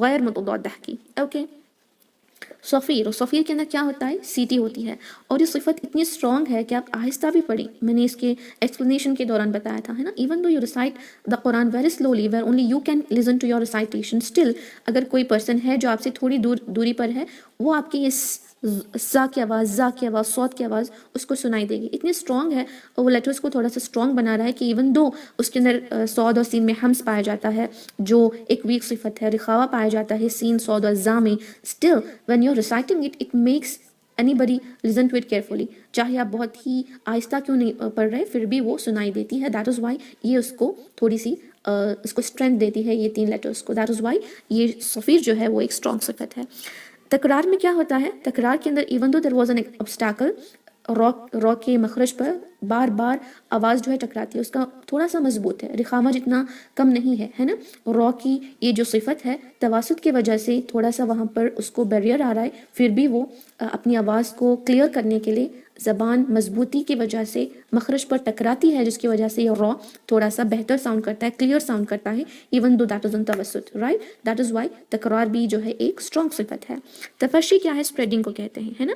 غیر متضادہ کی. اوکے, صفیر، اور صفیر کے اندر کیا ہوتا ہے؟ سیٹی ہوتی ہے، اور یہ صفت اتنی اسٹرانگ ہے کہ آپ آہستہ بھی پڑھیں. میں نے اس کے ایکسپلینیشن کے دوران بتایا تھا، ہے نا. Even though you recite the Quran very slowly where only you can listen to your recitation, still اگر کوئی پرسن ہے جو آپ سے تھوڑی دوری پر ہے، وہ آپ کی اس زا کی آواز، زا کی آواز، صوت کی آواز اس کو سنائی دے گی. اتنی اسٹرانگ ہے، اور وہ لیٹرس کو تھوڑا سا اسٹرانگ بنا رہا ہے کہ ایون دو اس کے اندر صاد اور سین میں ہمس پایا جاتا ہے جو ایک ویک صفت ہے، رخاوہ پایا جاتا ہے سین، صاد اور زا میں. Still when you are reciting it, it makes anybody listen to it carefully. چاہے آپ بہت ہی آہستہ کیوں نہیں پڑھ رہے، پھر بھی وہ سنائی دیتی ہے. دیٹ از وائی یہ اس کو تھوڑی سی اس کو اسٹرینتھ دیتی ہے، یہ 3 لیٹرس کو. دیٹ از وائی یہ صفیر جو ہے وہ ایک اسٹرانگ صفت ہے. تکرار میں کیا ہوتا ہے؟ تکرار کے اندر even though there was an obstacle، را کے مخرج پر بار بار آواز جو ہے ٹکراتی ہے، اس کا تھوڑا سا مضبوط ہے، رخامہ جتنا کم نہیں ہے نا. را کی یہ جو صفت ہے تواسط کی وجہ سے تھوڑا سا وہاں پر اس کو بیریئر آ رہا ہے، پھر بھی وہ اپنی آواز کو کلیئر کرنے کے لیے زبان مضبوطی کی وجہ سے مخرج پر ٹکراتی ہے، جس کی وجہ سے یہ را تھوڑا سا بہتر ساؤنڈ کرتا ہے، کلیئر ساؤنڈ کرتا ہے، ایون دو دیٹ از ان توسط، رائٹ. دیٹ از وائی تکرار بھی جو ہے ایک اسٹرانگ صفت ہے. تفشی کیا ہے؟ اسپریڈنگ کو کہتے ہیں، ہے نا.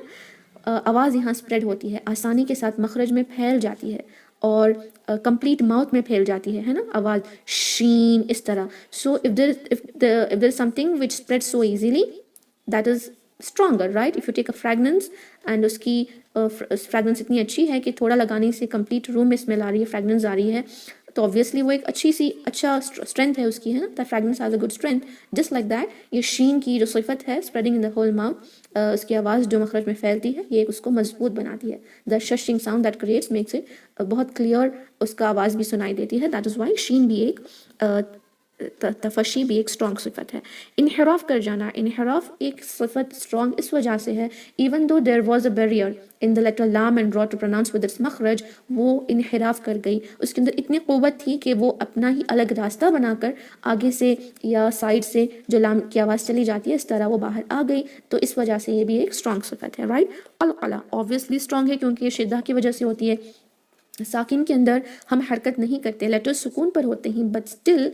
آواز یہاں اسپریڈ ہوتی ہے، آسانی کے ساتھ مخرج میں پھیل جاتی ہے اور کمپلیٹ ماؤتھ میں پھیل جاتی ہے نا آواز، شین اس طرح. سو if there is something which spreads so easily, that is stronger, right? If you take a fragrance and اس کی fragrance اتنی اچھی ہے کہ تھوڑا لگانے سے کمپلیٹ روم میں اسمیل آ رہی ہے، fragrance آ رہی ہے، تو obviously وہ ایک اچھا اسٹرینتھ ہے اس کی، ہے نا. the fragrance has a good strength. just like that یہ شین کی جو صفت ہے spreading in the whole mouth، اس کی آواز جو مخرج میں پھیلتی ہے، یہ اس کو مضبوط بناتی ہے. the shushing sound that creates makes it بہت کلیئر اس کا آواز بھی سنائی دیتی ہے. that is why شین بھی ایک تفشی بھی ایک اسٹرانگ صفت ہے. انحراف کر جانا، انحراف ایک صفت اسٹرانگ اس وجہ سے ہے even though there was a barrier in the letter لام اینڈ را ٹو پروناؤنس ود اٹس مخرج، وہ انحراف کر گئی، اس کے اندر اتنی قوت تھی کہ وہ اپنا ہی الگ راستہ بنا کر آگے سے یا سائڈ سے جو لام کی آواز چلی جاتی ہے اس طرح وہ باہر آ گئی، تو اس وجہ سے یہ بھی ایک اسٹرانگ صفت ہے، رائٹ. قلقلہ اوبویسلی اسٹرانگ ہے کیونکہ یہ شدہ کی وجہ سے ہوتی ہے. ساکن کے اندر ہم حرکت نہیں کرتے، لیٹر سکون پر ہوتے ہیں، بٹ اسٹل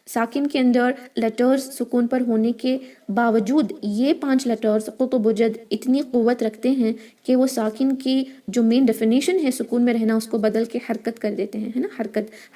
ساکن کے اندر لیٹرز سکون پر ہونے کے باوجود یہ 5 لیٹرز قطب و جد اتنی قوت رکھتے ہیں کہ وہ ساکن کی جو مین ڈیفینیشن ہے سکون میں رہنا، اس کو بدل کے حرکت کر دیتے ہیں، ہے نا.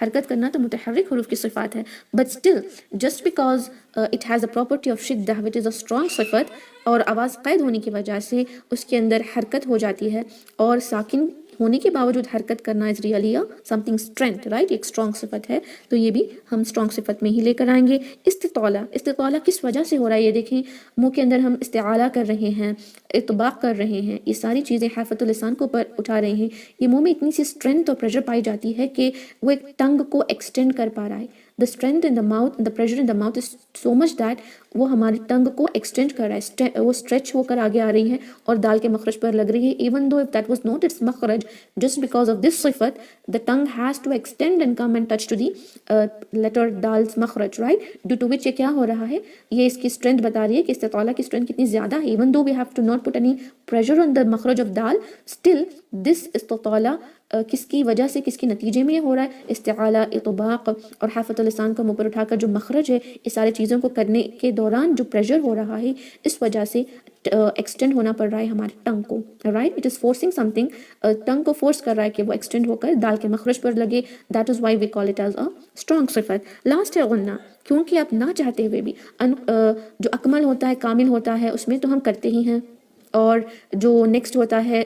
حرکت کرنا تو متحرک حروف کی صفات ہے، but still just because it has a property of شدہ وچ از اے اسٹرانگ صفت، اور آواز قید ہونے کی وجہ سے اس کے اندر حرکت ہو جاتی ہے، اور ساکن ہونے کے باوجود حرکت کرنا is really some thing strength, right. ایک اسٹرانگ صفت ہے، تو یہ بھی ہم اسٹرانگ صفت میں ہی لے کر آئیں گے. استطالہ کس وجہ سے ہو رہا ہے؟ یہ دیکھیں، منہ کے اندر ہم استعالہ کر رہے ہیں، اطباق کر رہے ہیں، یہ ساری چیزیں حافت اللسان کو اوپر اٹھا رہے ہیں. یہ منہ میں اتنی سی اسٹرینتھ اور پریشر پائی جاتی ہے کہ وہ ایک ٹنگ کو ایکسٹینڈ کر پا رہا ہے. the strength in the mouth and the pressure in the mouth is so much that وہ ہماری ٹنگ کو ایکسٹینڈ کر رہا ہے، وہ اسٹریچ ہو کر آگے آ رہی ہے اور دال کے مخرج پر لگ رہی ہے. Even do if that was not its مخرج، just because of this صفت the tongue has to extend and come and touch to the letter دال's مخرج، right, due to which یہ کیا ہو رہا ہے، یہ اس کی اسٹرینتھ بتا رہی ہے کہ استطالہ کی اسٹرینتھ کتنی زیادہ ہے. Even do we have to not put any pressure on the مخرج of دال، still this استطالہ کس کی وجہ سے، کس کے نتیجے میں ہو رہا ہے؟ استعالہ، اطباق اور حافت اللسان کو اوپر اٹھا کر جو مخرج ہے، اس سارے چیزوں کو کرنے کے دوران جو پریشر ہو رہا ہے، اس وجہ سے ایکسٹینڈ ہونا پڑ رہا ہے ہمارے ٹنگ کو، right. It is forcing something, tongue کو فورس کر رہا ہے کہ وہ ایکسٹینڈ ہو کر دال کے مخرج پر لگے. That is why we call it as a strong صفت. لاسٹ ہے غنہ، کیونکہ آپ نہ چاہتے ہوئے بھی جو اکمل ہوتا ہے، کامل ہوتا ہے، اس میں تو ہم کرتے ہی ہیں، اور جو نیکسٹ ہوتا ہے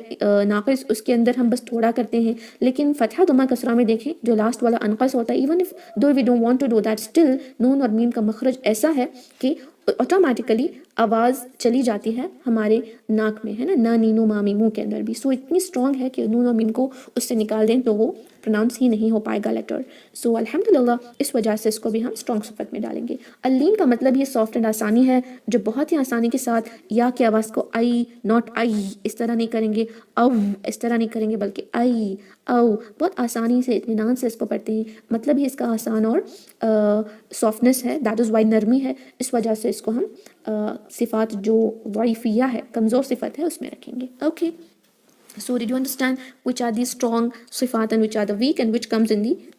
ناقص، اس کے اندر ہم بس تھوڑا کرتے ہیں. لیکن فتحہ ضمہ کسرہ میں دیکھیں جو لاسٹ والا انقص ہوتا ہے، even if though we don't want to do that, still نون اور میم کا مخرج ایسا ہے کہ آٹومیٹیکلی آواز چلی جاتی ہے ہمارے ناک میں، ہے نا، نا نینو مامی منہ کے اندر بھی. سو اتنی اسٹرانگ ہے کہ نون اور میم کو اس سے نکال دیں تو وہ پروناؤنس ہی نہیں ہو پائے گا لیٹر. سو الحمدللہ اس وجہ سے اس کو بھی ہم اسٹرانگ صفت میں ڈالیں گے. اللین کا مطلب یہ سافٹ اینڈ آسانی ہے، جو بہت ہی آسانی کے ساتھ یا کی آواز کو آئی، ناٹ آئی اس طرح نہیں کریں گے، او اس طرح نہیں کریں گے، بلکہ آئی، او، بہت آسانی سے اطمینان سے اس کو پڑھتے ہیں. مطلب ہی اس کا آسان اور سافٹنس ہے، دیٹ از وائی نرمی ہے، اس وجہ سے اس کو ہم صفات جو ضعیفیہ ہے، کمزور صفت ہے، اس میں رکھیں گے. Okay. So did you understand which are the strong صفات and which are the weak and which comes in the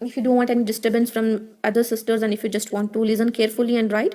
If you don't want any disturbance from other sisters and if you just want to listen carefully and write,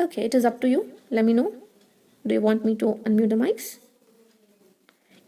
Okay, it is up to you. Let me know. Do you want me to unmute the mics?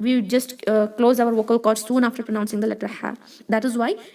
we just close our vocal cords soon after pronouncing the letter ha. That is why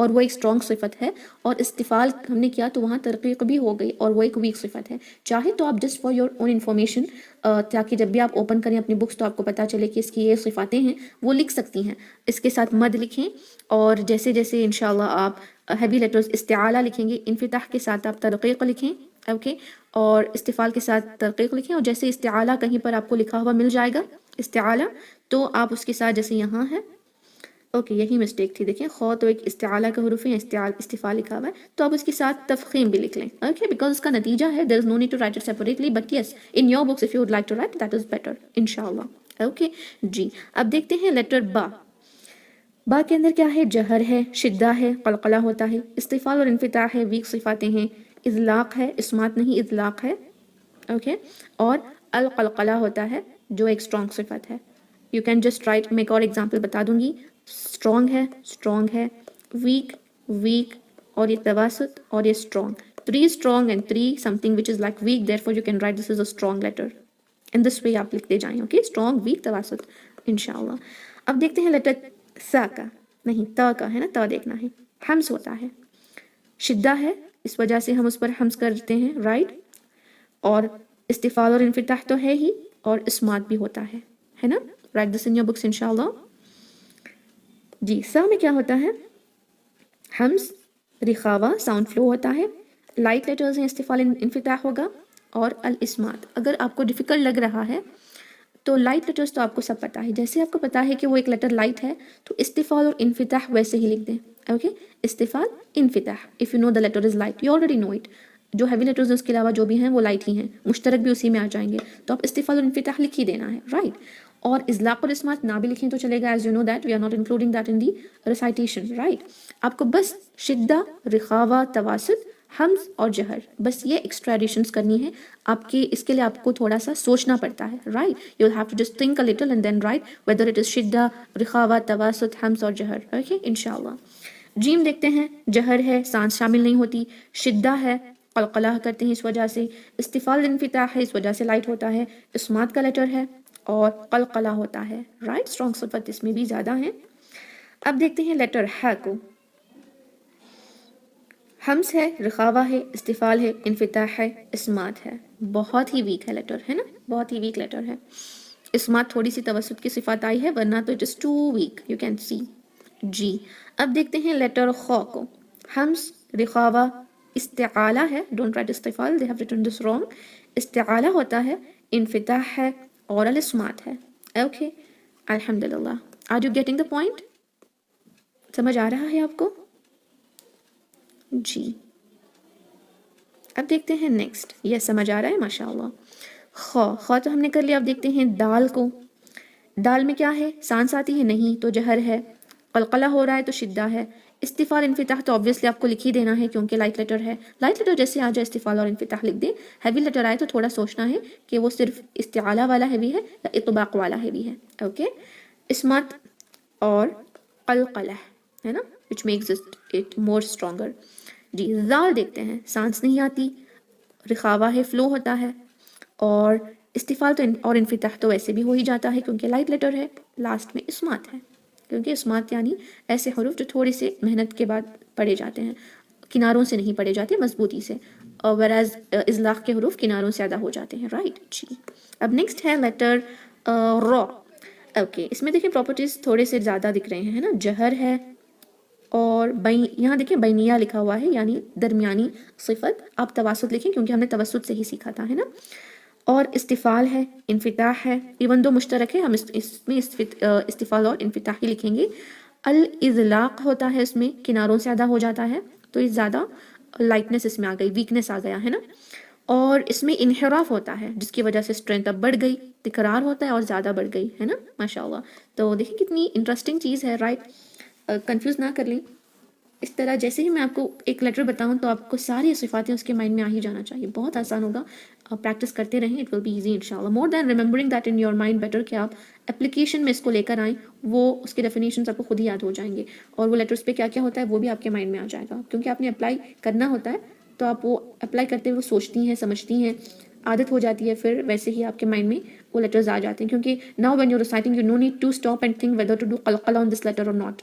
اور وہ ایک اسٹرانگ صفت ہے، اور استفال ہم نے کیا تو وہاں ترقیق بھی ہو گئی اور وہ ایک ویک صفت ہے. چاہے تو آپ just for your own information, تاکہ جب بھی آپ اوپن کریں اپنی بکس تو آپ کو پتہ چلے کہ اس کی یہ صفاتیں ہیں، وہ لکھ سکتی ہیں. اس کے ساتھ مد لکھیں، اور جیسے جیسے انشاءاللہ آپ ہیوی لیٹرز استعالہ لکھیں گے، انفتاح کے ساتھ آپ ترقیق لکھیں، اوکے، اور استفال کے ساتھ ترقیق لکھیں. اور جیسے استعالہ کہیں پر آپ کو لکھا ہوا مل جائے گا استعالہ، تو آپ اس کے ساتھ جیسے یہاں ہے، اوکے یہی مسٹیک تھی، دیکھیں خو تو ایک استعالہ کا حروف ہے، استفال لکھا ہوا ہے، تو آپ اس کے ساتھ تفخیم بھی لکھ لیں، اوکے، بیکاز اس کا نتیجہ ہے there is no need to write it separately, but yes in your books if you would like to write that is better انشاءاللہ. اوکے جی، اب دیکھتے ہیں لیٹر با. با کے اندر کیا ہے؟ جہر ہے، شدہ ہے، قلقلہ ہوتا ہے، استفال اور انفتاح ہے، ویک صفاتیں ہیں، اذلاق ہے، اسمات نہیں اذلاق ہے، اوکے، اور القلقلہ ہوتا ہے جو ایک اسٹرانگ صفت ہے. یو کین جسٹ رائٹ، میں ایک اور ایگزامپل بتا دوں گی. اسٹرانگ ہے، ویک، اور یہ تواسط اور یہ strong. 3 strong and 3 something which is like weak, therefore you can write this is a strong letter. in this way آپ لکھتے جائیں، اوکے، اسٹرانگ، ویک، تواسط انشاءاللہ. اب دیکھتے ہیں لیٹر سا کا، نہیں تا کا ہے نا، تا دیکھنا ہے. حمز ہوتا ہے، شدہ ہے، اس وجہ سے ہم اس پر حمز کرتے ہیں، رائٹ، اور استفال اور انفتاح تو ہے ہی، اور اسمات بھی ہوتا ہے نا. Right this in your books انشاءاللہ. جی، سا میں کیا ہوتا ہے؟ حمز، رخاوہ، ساؤنڈ فلو ہوتا ہے، لائٹ لیٹرز ہیں، استفال انفتاح ہوگا، اور الاسمات. اگر آپ کو ڈیفیکلٹ لگ رہا ہے تو لائٹ لیٹرز تو آپ کو سب پتہ ہے، جیسے آپ کو پتہ ہے کہ وہ ایک لیٹر لائٹ ہے تو استفال اور انفتاح ویسے ہی لکھ دیں، اوکے، استفال، انفتاح. If you know the letter is light you already know it. جو ہیوی لیٹرز اس کے علاوہ جو بھی ہیں وہ لائٹ ہی ہیں، مشترک بھی اسی میں آ جائیں گے، تو آپ استفال اور انفتاح لکھ ہی دینا ہے، رائٹ. اور اذلاق اور اسمات نہ بھی لکھیں تو چلے گا، as you know that we are not including that in the recitation, right. آپ کو بس شدہ، رخاوہ، تواسط، حمز اور جہر، بس یہ ایکسٹرا ایڈیشنز کرنی ہے آپ کی. اس کے لیے آپ کو تھوڑا سا سوچنا پڑتا ہے، right. You will have to just think a little and then write whether it is شدہ، رخاوہ، تواسط، حمز اور جہر، اوکے انشاءاللہ. جیم دیکھتے ہیں، جہر ہے، سانس شامل نہیں ہوتی، شدہ ہے، قلقلہ کرتے ہیں اس وجہ سے، استفال انفتاح ہے اس وجہ سے لائٹ ہوتا ہے، اسمات کا لیٹر ہے اور قلقلہ ہوتا ہے، رائٹ. اسٹرانگ صفت اس میں بھی زیادہ ہیں. اب دیکھتے ہیں لیٹر ہا کو. حمز ہے، رخاوہ ہے، استفال ہے، انفتاح ہے، اسمات ہے. بہت ہی ویک ہے لیٹر، ہے نا، بہت ہی ویک لیٹر ہے. اسمات تھوڑی سی توسط کی صفات آئی ہے، ورنہ تو it is too weak, you can see. جی، اب دیکھتے ہیں لیٹر خو کو. حمز، رخاوہ، استعالہ ہے، ڈونٹ رائٹ استفال، they have written this wrong. استعالہ ہوتا ہے، انفتاح ہے، اور الاسمات ہے، اوکے. الحمدللہ. Are you getting the point? سمجھ آ رہا ہے آپ کو؟ جی، اب دیکھتے ہیں نیکسٹ. یہ سمجھ آ رہا ہے ماشاءاللہ. خو تو ہم نے کر لیا. اب دیکھتے ہیں دال کو. دال میں کیا ہے؟ سانس آتی ہے؟ نہیں، تو جہر ہے. قلقلہ ہو رہا ہے تو شدہ ہے. استفال انفتاح تو obviously آپ کو لکھ ہی دینا ہے کیونکہ لائٹ لیٹر ہے. لائٹ لیٹر جیسے آ جائے استفال اور انفتاح لکھ دیں. ہیوی لیٹر آئے تو تھوڑا سوچنا ہے کہ وہ صرف استعالہ والا ہیوی ہے یا اطباق والا ہیوی ہے، اوکے. اسمات اور قلقلہ ہے نا، which makes it more stronger. جی، زال دیکھتے ہیں. سانس نہیں آتی، رخاوہ ہے، فلو ہوتا ہے، اور استفال تو اور انفتاح تو ویسے بھی ہو ہی جاتا ہے کیونکہ لائٹ لیٹر ہے. لاسٹ میں اسمات ہے، کیونکہ اسمات یعنی ایسے حروف جو تھوڑی سی محنت کے بعد پڑھے جاتے ہیں، کناروں سے نہیں پڑھے جاتے، مضبوطی سے. اور whereas اذلاق کے حروف کناروں سے ادا ہو جاتے ہیں، رائٹ. جی، اب نیکسٹ ہے لیٹر رو. اوکے، اس میں دیکھیں پراپرٹیز تھوڑے سے زیادہ دکھ رہے ہیں، ہے نا. جہر ہے، اور یہاں دیکھیں بینیہ لکھا ہوا ہے یعنی درمیانی صفت. آپ توسط لکھیں کیونکہ ہم نے توسط سے ہی سیکھا تھا، ہے نا. اور استفال ہے، انفتاح ہے، ایون دو مشترک ہے، ہم اس میں استفال اور انفتاح ہی لکھیں گے. الاذلاق ہوتا ہے، اس میں کناروں سے ادا ہو جاتا ہے، تو یہ زیادہ لائٹنس اس میں آ گئی، ویکنس آ گیا، ہے نا. اور اس میں انحراف ہوتا ہے جس کی وجہ سے اسٹرینتھ اب بڑھ گئی، تکرار ہوتا ہے اور زیادہ بڑھ گئی، ہے نا ماشاءاللہ. تو دیکھیں کتنی انٹرسٹنگ چیز ہے، رائٹ. کنفیوز نہ کر لیں. اس طرح جیسے ہی میں آپ کو ایک لیٹر بتاؤں تو آپ کو ساری صفاتیں اس کے مائنڈ میں آ ہی جانا چاہیے. بہت آسان ہوگا، آپ پریکٹس کرتے رہیں، اٹ ول بی ایزی انشاءاللہ. More then remembering that in your mind, better کہ آپ اپلیکیشن میں اس کو لے کر آئیں، وہ اس کے ڈیفینیشنز آپ کو خود ہی یاد ہو جائیں گے، اور وہ لیٹرز پہ کیا کیا ہوتا ہے وہ بھی آپ کے مائنڈ میں آ جائے گا. کیونکہ آپ نے اپلائی کرنا ہوتا ہے تو آپ وہ اپلائی کرتے ہوئے سوچتی ہیں، سمجھتی ہیں، عادت ہو جاتی ہے، پھر ویسے ہی آپ کے مائنڈ میں وہ لیٹرز آ جاتے ہیں. کیونکہ now when you reciting you know need to stop and think whether to do قلقلہ on this letter or not.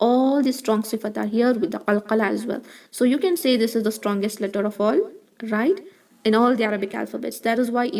All the strong sifat are here with the qalqala as well. So you can say this is the strongest letter of all, right? In all the Arabic alphabets. That is why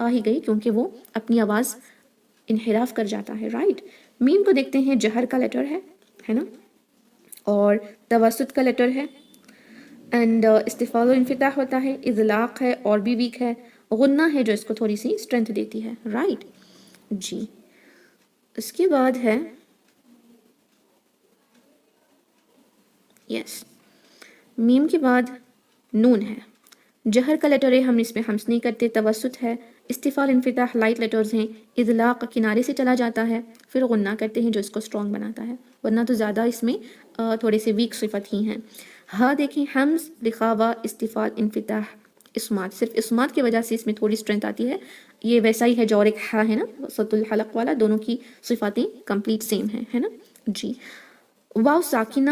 آ ہی گئی کیونکہ وہ اپنی آواز انحراف کر جاتا ہے، رائٹ. میم کو دیکھتے ہیں، جہر کا لیٹر ہے نا، اور توسط کا لیٹر ہے، اینڈ استفال و انفتاح ہوتا ہے، اذلاق ہے اور بھی ویک ہے، غنہ ہے جو اس کو تھوڑی سی اسٹرینتھ دیتی ہے، رائٹ. جی اس کے بعد ہے یس میم کے بعد نون ہے. جہر کا لیٹر ہے، ہم اس میں ہمس نہیں کرتے. توسط ہے، استفال انفتاح لائٹ لیٹرز ہیں. اذلاق کنارے سے چلا جاتا ہے. پھر غنہ کرتے ہیں جو اس کو اسٹرانگ بناتا ہے، ورنہ تو زیادہ اس میں تھوڑے سے ویک صفت ہی ہیں. ہاں دیکھیں، ہمز، رخاوہ، استفال انفتاح، اسمات. صرف اسمات کی وجہ سے اس میں تھوڑی اسٹرینتھ آتی ہے. یہ ویسا ہی ہے جو اور ایک ہا ہے نا، وسط الحلق والا، دونوں کی صفاتیں کمپلیٹ سیم ہیں، ہے نا. جی واو ساکنہ،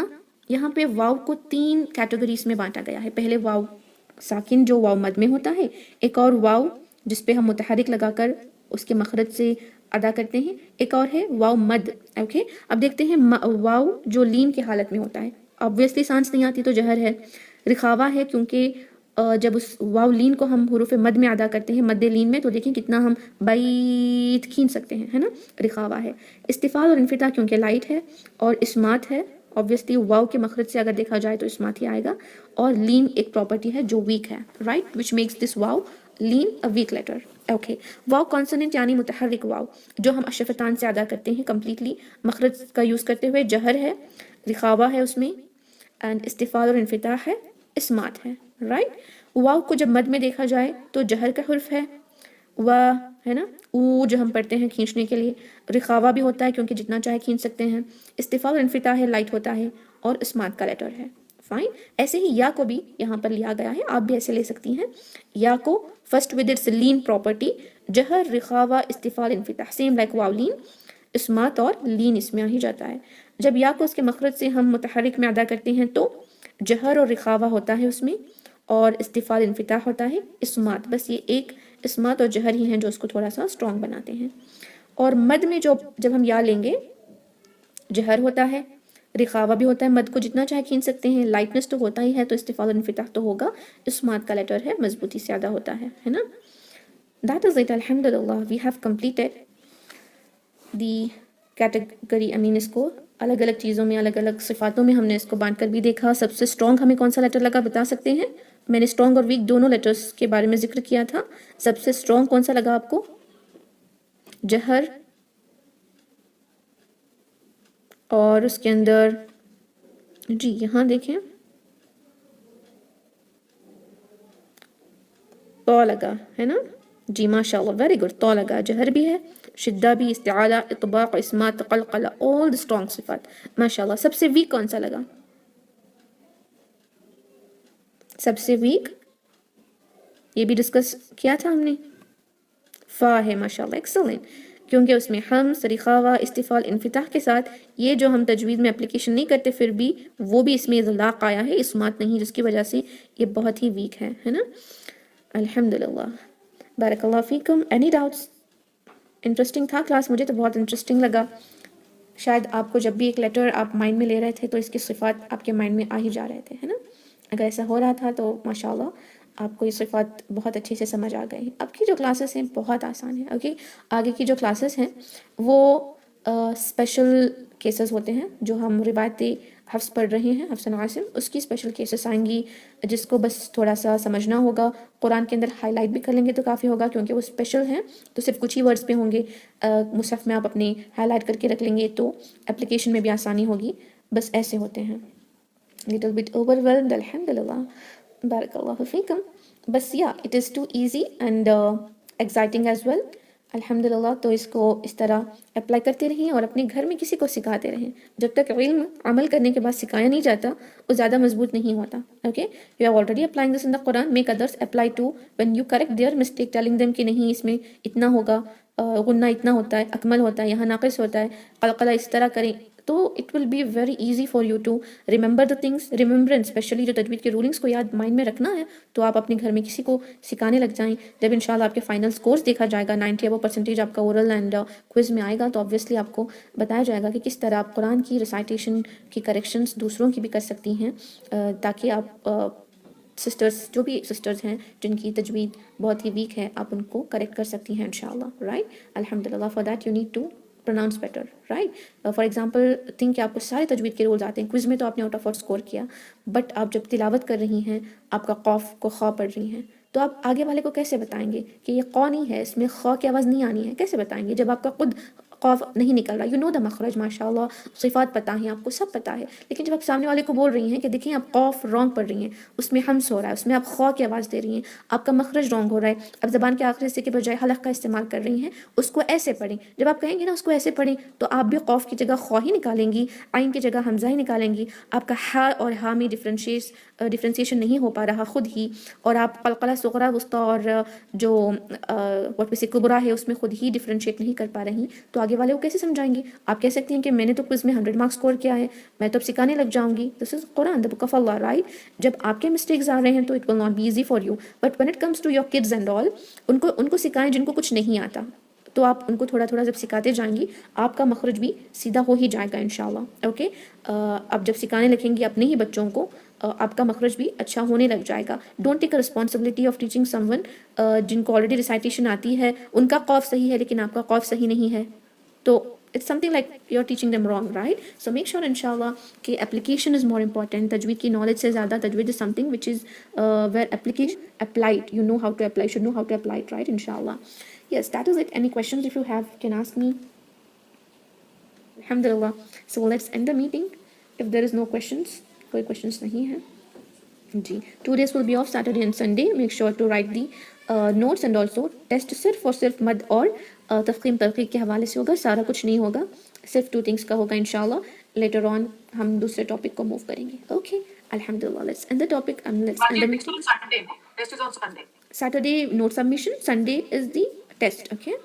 یہاں پہ واو کو 3 کیٹیگریز میں بانٹا گیا ہے. پہلے واو ساکن جو واو مد میں ہوتا ہے، ایک اور واو جس پہ ہم متحرک لگا کر اس کے مخرج سے ادا کرتے ہیں، ایک اور ہے واو مد. اوکے اب دیکھتے ہیں واو جو لین کی حالت میں ہوتا ہے، obviously سانس نہیں آتی تو جہر ہے. رخاوہ ہے کیونکہ جب اس واو لین کو ہم حروف مد میں ادا کرتے ہیں، مد لین میں، تو دیکھیں کتنا ہم بیت کھین سکتے ہیں، ہے نا، رخاوہ ہے. استفال اور انفتاح کیونکہ لائٹ ہے، اور اسمات ہے. obviously واو کے مخرج سے اگر دیکھا جائے تو اسمات ہی آئے گا. اور لین ایک پراپرٹی ہے جو ویک ہے، رائٹ، which makes this واو لین a weak letter. اوکے واو کانسوننٹ یعنی متحرک واو جو ہم الشفتان سے ادا کرتے ہیں کمپلیٹلی مخرج کا یوز کرتے ہوئے. جہر ہے، رخاوہ ہے اس میں، اینڈ استفال اور انفتاح ہے، اسمات ہے، رائٹ. واو کو جب مد میں دیکھا جائے تو جہر کا حرف ہے، و ہے نا، او جو ہم پڑھتے ہیں کھینچنے کے لیے. رخاوہ بھی ہوتا ہے کیونکہ جتنا چاہے کھینچ سکتے ہیں. استفال اور انفتاح ہے، لائٹ ہوتا ہے، اور اسمات کا لیٹر ہے. فائن. ایسے ہی یا کو بھی یہاں پر لیا گیا ہے، آپ بھی ایسے لے سکتی ہیں. یا کو فرسٹ ود اٹس لین پراپرٹی، جہر، رخاوہ، استفال، انفتاح، سیم لائک واو لین، اسمات اور لین اس میں آ ہی جاتا ہے. جب یا کو اس کے مخرج سے ہم متحرک میں ادا کرتے ہیں تو جہر اور رخاوہ ہوتا ہے اس میں، اور استفال انفتاح ہوتا ہے، اسمات. بس یہ ایک اسمات اور جہر ہی ہیں جو اس کو تھوڑا سا اسٹرانگ بناتے ہیں. اور مد میں جب ہم یا لیں گے، جہر ہوتا ہے، رخاوہ بھی ہوتا ہے، مد کو جتنا چاہے کھینچ سکتے ہیں، لائٹنس تو ہوتا ہی ہے، تو استفال انفتاح تو ہوگا. اسمات کا لیٹر ہے، مضبوطی سے ادا ہوتا ہے نا. That is it. الحمدللہ we have completed the category. اس کو الگ الگ چیزوں میں، الگ الگ صفاتوں میں ہم نے اس کو بانٹ کر بھی دیکھا. سب سے اسٹرانگ ہمیں کون سا لیٹر لگا بتا سکتے ہیں؟ میں نے اسٹرانگ اور ویک دونوں لیٹرز کے بارے میں ذکر کیا تھا. سب سے اسٹرانگ کون سا لگا آپ کو؟ جہر، اور اس کے اندر جی یہاں دیکھیں تو لگا ہے نا. جی ماشاء اللہ، ویری گڈ. تو لگا، جہر بھی ہے، شدہ بھی، استعالہ، اطباق، اسمات، قلقلہ، all the strong صفات ماشاء اللہ. سب سے ویک کون سا لگا؟ سب سے ویک یہ بھی ڈسکس کیا تھا ہم نے، فا ہے ماشاء اللہ. ایکسلنٹ. کیونکہ اس میں ہمس، رخاوہ، استفال، انفتاح کے ساتھ یہ جو ہم تجوید میں اپلیکیشن نہیں کرتے پھر بھی وہ بھی اس میں اذلاق آیا ہے، اسمات نہیں، جس کی وجہ سے یہ بہت ہی ویک ہے نا. الحمدللہ. بارک اللہ فیکم. Any doubts? انٹرسٹنگ تھا کلاس، مجھے تو بہت انٹرسٹنگ لگا. شاید آپ کو جب بھی ایک لیٹر آپ مائنڈ میں لے رہے تھے تو اس کی صفات آپ کے مائنڈ میں آ ہی جا رہے تھے، ہے نا. اگر ایسا ہو رہا تھا تو ماشاءاللہ آپ کو یہ صفات بہت اچھے سے سمجھ آ گئی. اب کی جو کلاسز ہیں بہت آسان ہیں. اوکے آگے کی جو کلاسز ہیں وہ اسپیشل کیسز ہوتے ہیں جو ہم روایتی حفظ پڑھ رہے ہیں، حفظ عاصم، اس کی اسپیشل کیسز آئیں گی جس کو بس تھوڑا سا سمجھنا ہوگا. قرآن کے اندر ہائی لائٹ بھی کر لیں گے تو کافی ہوگا کیونکہ وہ اسپیشل ہیں تو صرف کچھ ہی ورڈز پہ ہوں گے. مصحف میں آپ اپنے ہائی لائٹ کر کے رکھ لیں گے تو اپلیکیشن میں بھی آسانی ہوگی. بس ایسے ہوتے ہیں. little bit overwhelmed. الحمدللہ. بارک اللہ فیکم. بس it is too easy and exciting as well. الحمدللہ. تو اس کو اس طرح اپلائی کرتے رہیں اور اپنے گھر میں کسی کو سکھاتے رہیں. جب تک علم عمل کرنے کے بعد سکھایا نہیں جاتا وہ زیادہ مضبوط نہیں ہوتا. Okay you are already applying this in the Quran. make others apply too when you correct their mistake, telling them کہ نہیں اس میں اتنا ہوگا، غنہ اتنا ہوتا ہے، اکمل ہوتا ہے، یہاں ناقص ہوتا ہے، قلقلہ اس طرح کریں. تو it will be very easy for you to remember the things. Remembrance especially جو تجوید کے رولنگس کو یاد مائنڈ میں رکھنا ہے تو آپ اپنے گھر میں کسی کو سکھانے لگ جائیں. جب انشاءاللہ آپ کے فائنل سکورز دیکھا جائے گا، 90 ابو پرسنٹیج آپ کا اورل اینڈ کوئز میں آئے گا تو obviously آپ کو بتایا جائے گا کہ کس طرح آپ قرآن کی ریسائٹیشن کی کریکشنز دوسروں کی بھی کر سکتی ہیں تاکہ آپ سسٹرس جو بھی سسٹرز ہیں جن کی تجوید بہت ہی ویک ہے آپ ان کو کریکٹ کر سکتی ہیں انشاءاللہ رائٹ. الحمدللہ for that you need to pronounce better right. For example think کہ آپ کو سارے تجوید کے رولز آتے ہیں, کوئز میں تو آپ نے آؤٹ آف 4 اسکور کیا, بٹ آپ جب تلاوت کر رہی ہیں آپ کا قوف کو خا پڑھ رہی ہیں, تو آپ آگے والے کو کیسے بتائیں گے کہ یہ قو نہیں ہے, اس میں خا کی آواز نہیں آنی ہے, کیسے بتائیں گے جب آپ کا خود قوف نہیں نکل رہا. یو نو دا مخرج ماشاء اللہ, صفات پتہ ہیں آپ کو, سب پتہ ہے, لیکن جب آپ سامنے والے کو بول رہی ہیں کہ دیکھیں آپ قوف رانگ پڑھ رہی ہیں, اس میں ہمس ہو رہا ہے, اس میں آپ خا کی آواز دے رہی ہیں, آپ کا مخرج رانگ ہو رہا ہے, اب زبان کے آخری حصے کے بجائے حلق کا استعمال کر رہی ہیں, اس کو ایسے پڑھیں. جب آپ کہیں گے نا اس کو ایسے پڑھیں تو آپ بھی قوف کی جگہ خا ہی نکالیں گی, عین کی جگہ حمزہ ہی نکالیں گی, آپ کا ہا اور ہا میں ڈفرینشیشن نہیں ہو پا رہا خود ہی, اور آپ قلقلہ صغریٰ وسطیٰ اور جو واٹ سے کبرا ہے اس میں خود ہی ڈفرینشیٹ نہیں کر پا رہی, تو آگے والے کو کیسے سمجھائیں گی؟ آپ کہہ سکتی ہیں کہ میں نے تو کوئز میں 100 مارکس اسکور کیا ہے, میں تو اب سکھانے لگ جاؤں گی. This is Quran, the book of Allah right. جب آپ کے مسٹیکس آ رہے ہیں تو it will not be easy for you, but when it comes to your kids and all, ان کو سکھائیں جن کو کچھ نہیں آتا, تو آپ ان کو تھوڑا تھوڑا جب سکھاتے جائیں گی آپ کا مخرج بھی سیدھا ہو ہی جائے گا انشاءاللہ. اوکے, اب جب سکھانے لگیں گی اپنے ہی بچوں کو آپ کا مخرج بھی اچھا ہونے لگ جائے گا. Don't take a responsibility of teaching someone جن کو آلریڈی ریسائٹیشن آتی ہے, ان کا قوف صحیح ہے لیکن آپ کا قوف صحیح نہیں ہے, تو it's something like you're teaching them wrong, right? So make sure inshallah کہ application is more important. تجوید کی knowledge سے زیادہ تجوید is something which is where application applied, you know how to apply, should know how to apply it, right? Inshallah. Yes, that is it. Any questions if you have can ask me. Alhamdulillah. So let's end the meeting if there is no questions. کوئی questions نہیں ہے جی. 2 days will be off, Saturday and Sunday. Make sure to write the notes and also test صرف اور صرف مد اور تفخیم ترقیق کے حوالے سے ہوگا, سارا کچھ نہیں ہوگا, صرف 2 things کا ہوگا انشاءاللہ. لیٹر آن ہم دوسرے ٹاپک کو موو کریں گے. اوکے, الحمدللہ. Let's and the topic and let's and the meeting. Saturday note submission, Sunday is the test. Okay.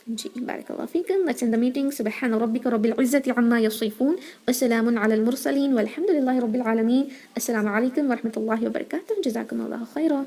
جی بارک اللہ فیکم. Let's end the meeting. سبحان ربک رب العزة عما یصفون وسلام علی المرسلین والحمد للہ رب العالمین. السلام علیکم ورحمۃ اللہ وبرکاتہ. جزاکم اللہ خیرا.